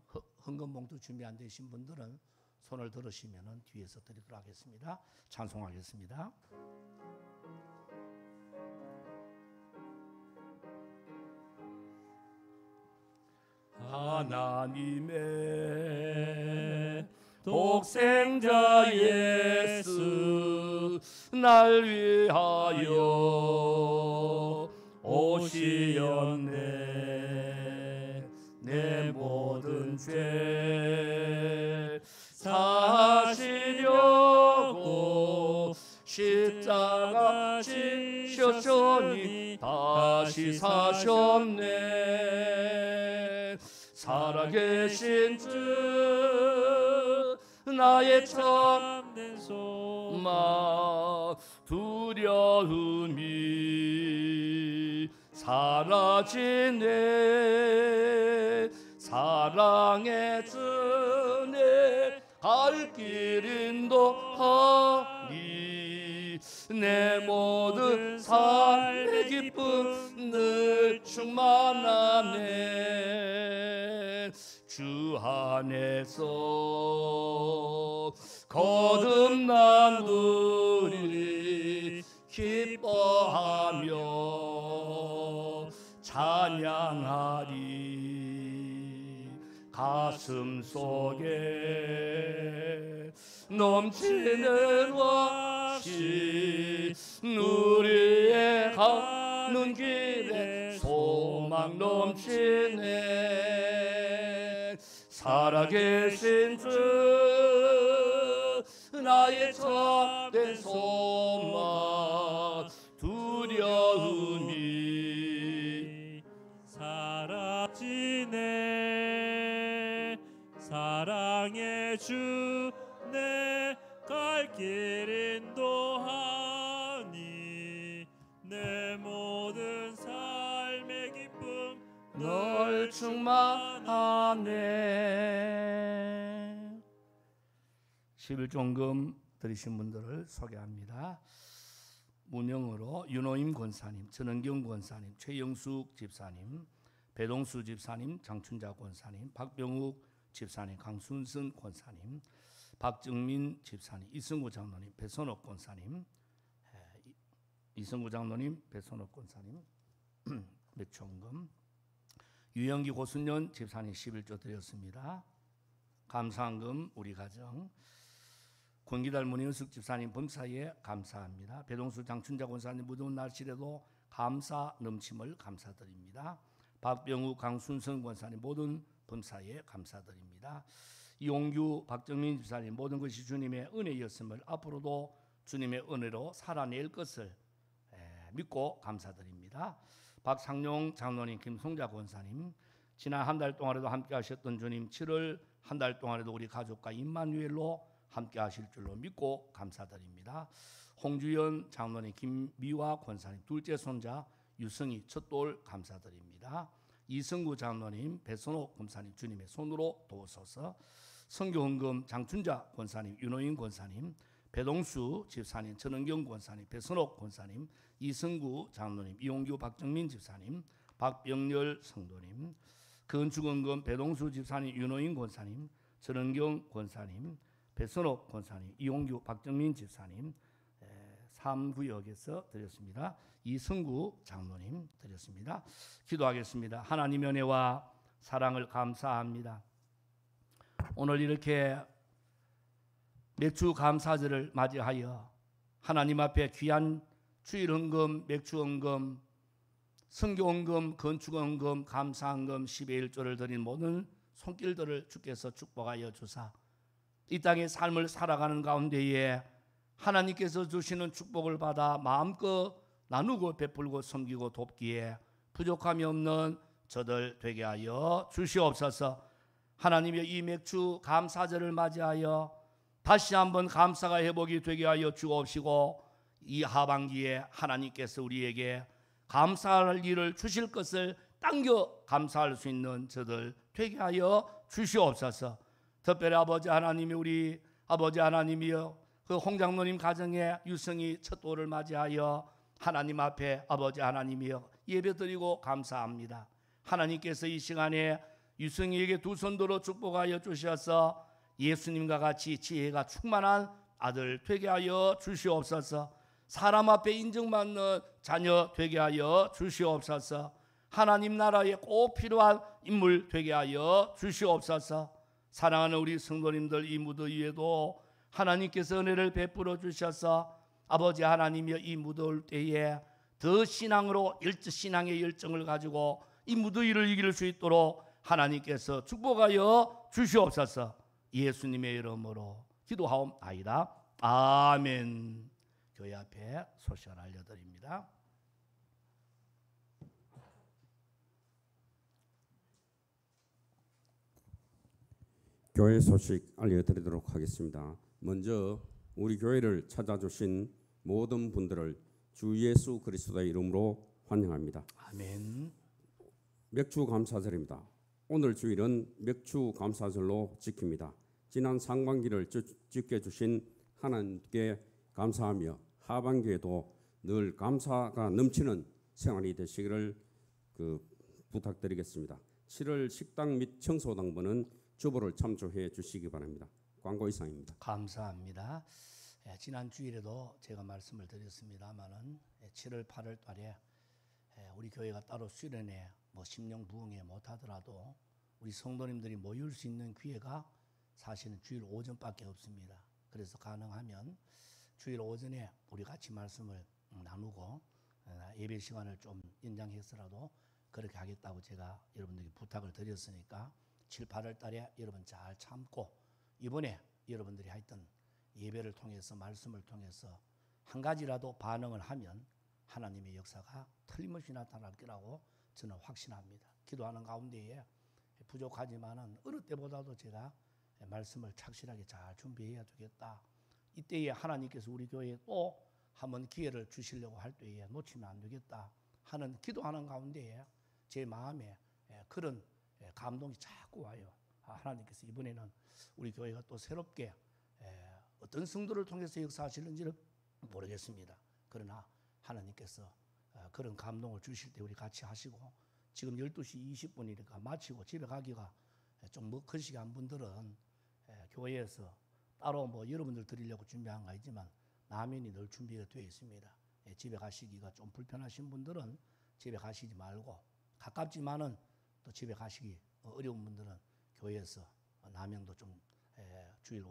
헌금 봉투 준비 안 되신 분들은 손을 들으시면 뒤에서 드리도록 하겠습니다. 찬송하겠습니다. 하나님의 독생자 예수 날 위하여 오시었네. 내 모든 죄 사시려고 십자가 지셨으니 다시 사셨네. 살아계신 주 나의 참된 소망 두려움이 사라지네. 사랑의 주내 갈 길 인도하니 내 모든 삶의 기쁨 늘 충만하네. 주 안에서 거듭난 우리 기뻐하며 찬양하리. 가슴 속에 넘치는 확신 우리의 가는 길에 소망 넘치네. 살아계신 주 나의 참된 소망 두려움이 사라지네. 사랑의 주 내 갈 길 인도하니 내 모든 삶의 기쁨 널 충만하네. 11종금 드리신 분들을 소개합니다. 문영으로 윤호임 권사님, 전은경 권사님, 최영숙 집사님, 배동수 집사님, 장춘자 권사님, 박병욱 집사님, 강순선 권사님, 박정민 집사님, 이승구 장로님, 배선옥 권사님, 이승구 장로님, 배선옥 권사님 매총금, 유영기 고순년 집사님 11조 드렸습니다. 감사한금 우리 가정, 권기달 문현숙 집사님 범사에 감사합니다. 배동수 장춘자 권사님 무더운 날씨에도 감사 넘침을 감사드립니다. 박병우 강순성 권사님 모든 범사에 감사드립니다. 이용규 박정민 집사님 모든 것이 주님의 은혜였음을 앞으로도 주님의 은혜로 살아낼 것을 믿고 감사드립니다. 박상용 장로님, 김송자 권사님 지난 한 달 동안에도 함께 하셨던 주님 7월 한 달 동안에도 우리 가족과 임마누엘로 함께 하실 줄로 믿고 감사드립니다. 홍주연 장로님, 김미화 권사님 둘째 손자 유성이 첫돌 감사드립니다. 이성구 장로님, 배선옥 권사님 주님의 손으로 도우소서. 선교헌금 장춘자 권사님, 윤호인 권사님, 배동수 집사님, 전은경 권사님, 배선옥 권사님, 이성구 장로님, 이용규 박정민 집사님, 박병열 성도님, 건축헌금 배동수 집사님, 윤호인 권사님, 전은경 권사님, 배선옥 권사님, 이용규 박정민 집사님 3구역에서 드렸습니다. 이성구 장로님 드렸습니다. 기도하겠습니다. 하나님의 은혜와 사랑을 감사합니다. 오늘 이렇게 맥주 감사절을 맞이하여 하나님 앞에 귀한 주일 헌금, 맥주 헌금, 선교 헌금, 건축 헌금, 감사 헌금, 10의 1조를 드린 모든 손길들을 주께서 축복하여 주사 이 땅의 삶을 살아가는 가운데에 하나님께서 주시는 축복을 받아 마음껏 나누고 베풀고 섬기고 돕기에 부족함이 없는 저들 되게 하여 주시옵소서. 하나님의 이 맥주 감사절을 맞이하여 다시 한번 감사가 회복이 되게 하여 주옵시고 이 하반기에 하나님께서 우리에게 감사할 일을 주실 것을 당겨 감사할 수 있는 저들 되게 하여 주시옵소서. 특별히 아버지 하나님이 우리 아버지 하나님이여 그 홍장로님 가정의 유성이 첫 돌을 맞이하여 하나님 앞에 아버지 하나님이여 예배드리고 감사합니다. 하나님께서 이 시간에 유성이에게 두 손들어 축복하여 주셔서 예수님과 같이 지혜가 충만한 아들 되게 하여 주시옵소서. 사람 앞에 인정받는 자녀 되게 하여 주시옵소서. 하나님 나라에 꼭 필요한 인물 되게 하여 주시옵소서. 사랑하는 우리 성도님들 이 무더위에도 하나님께서 은혜를 베풀어 주셔서 아버지 하나님이여 이 무더울 때에 더 신앙으로 신앙의 열정을 가지고 이 무더위를 이길 수 있도록 하나님께서 축복하여 주시옵소서. 예수님의 이름으로 기도하옵나이다. 아멘. 교회 앞에 소식을 알려드립니다. 교회 소식 알려드리도록 하겠습니다. 먼저 우리 교회를 찾아주신 모든 분들을 주 예수 그리스도의 이름으로 환영합니다. 아멘. 맥주 감사절입니다. 오늘 주일은 맥주 감사절로 지킵니다. 지난 상반기를 지켜주신 하나님께 감사하며 하반기에도 늘 감사가 넘치는 생활이 되시기를 부탁드리겠습니다. 7월 식당 및 청소당번은 주보를 참조해 주시기 바랍니다. 광고 이상입니다. 감사합니다. 지난 주일에도 제가 말씀을 드렸습니다만은 7월 8월 달에 우리 교회가 따로 수련회 심령 부흥회 못하더라도 우리 성도님들이 모일 수 있는 기회가 사실은 주일 오전밖에 없습니다. 그래서 가능하면 주일 오전에 우리 같이 말씀을 나누고 예배 시간을 좀 연장해서라도 그렇게 하겠다고 제가 여러분들에게 부탁을 드렸으니까 7, 8월 달에 여러분 잘 참고 이번에 여러분들이 하여튼 예배를 통해서 말씀을 통해서 한 가지라도 반응을 하면 하나님의 역사가 틀림없이 나타날 거라고 저는 확신합니다. 기도하는 가운데에 부족하지만은 어느 때보다도 제가 말씀을 착실하게 잘 준비해야 되겠다. 이때에 하나님께서 우리 교회에 또 한번 기회를 주시려고 할 때에 놓치면 안 되겠다 하는 기도하는 가운데에 제 마음에 그런 감동이 자꾸 와요. 하나님께서 이번에는 우리 교회가 또 새롭게 어떤 성도를 통해서 역사하시는지는 모르겠습니다. 그러나 하나님께서 그런 감동을 주실 때 우리 같이 하시고 지금 12시 20분이니까 마치고 집에 가기가 좀 거시기한 분들은 교회에서 따로 여러분들 드리려고 준비한 거 아니지만 라면이 늘 준비가 되어 있습니다. 집에 가시기가 좀 불편하신 분들은 집에 가시지 말고 가깝지만은 또 집에 가시기 어려운 분들은 교회에서 라면도 좀 주일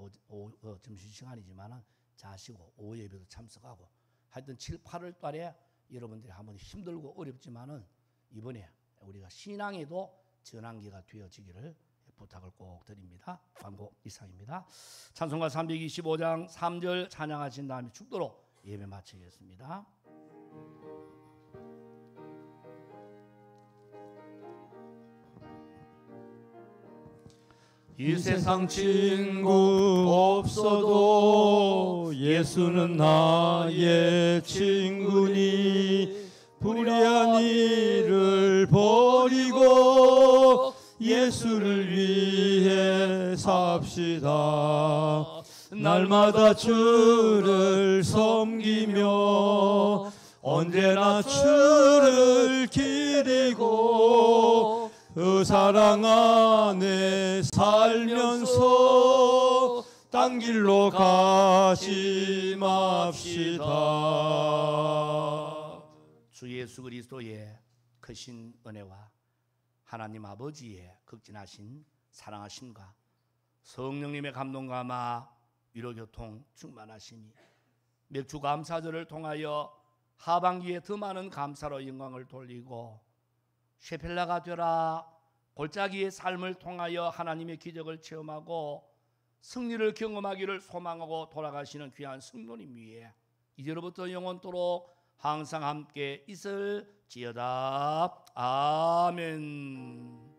점심시간이지만은 자시고 오후 예배도 참석하고 하여튼 7, 8월 달에 여러분들이 한번 힘들고 어렵지만은 이번에 우리가 신앙에도 전환기가 되어지기를 부탁을 꼭 드립니다. 광고 이상입니다. 찬송가 325장 3절 찬양하신 다음에 축도로 예배 마치겠습니다. 이 세상 친구 없어도 예수는 나의 친구니 불의한 일을 버리고 예수를 위해 삽시다. 날마다 주를 섬기며 언제나 주를 기리고 그 사랑 안에 살면서 딴 길로 가지 맙시다. 주 예수 그리스도의 크신 은혜와 하나님 아버지의 극진하신 사랑하심과 성령님의 감동감화 위로교통 충만하심이 맥주 감사절을 통하여 하반기에 더 많은 감사로 영광을 돌리고 셰펠라가 되라 골짜기의 삶을 통하여 하나님의 기적을 체험하고 승리를 경험하기를 소망하고 돌아가시는 귀한 성도님 위에 이제로부터 영원토록 항상 함께 있을지어다. 아멘.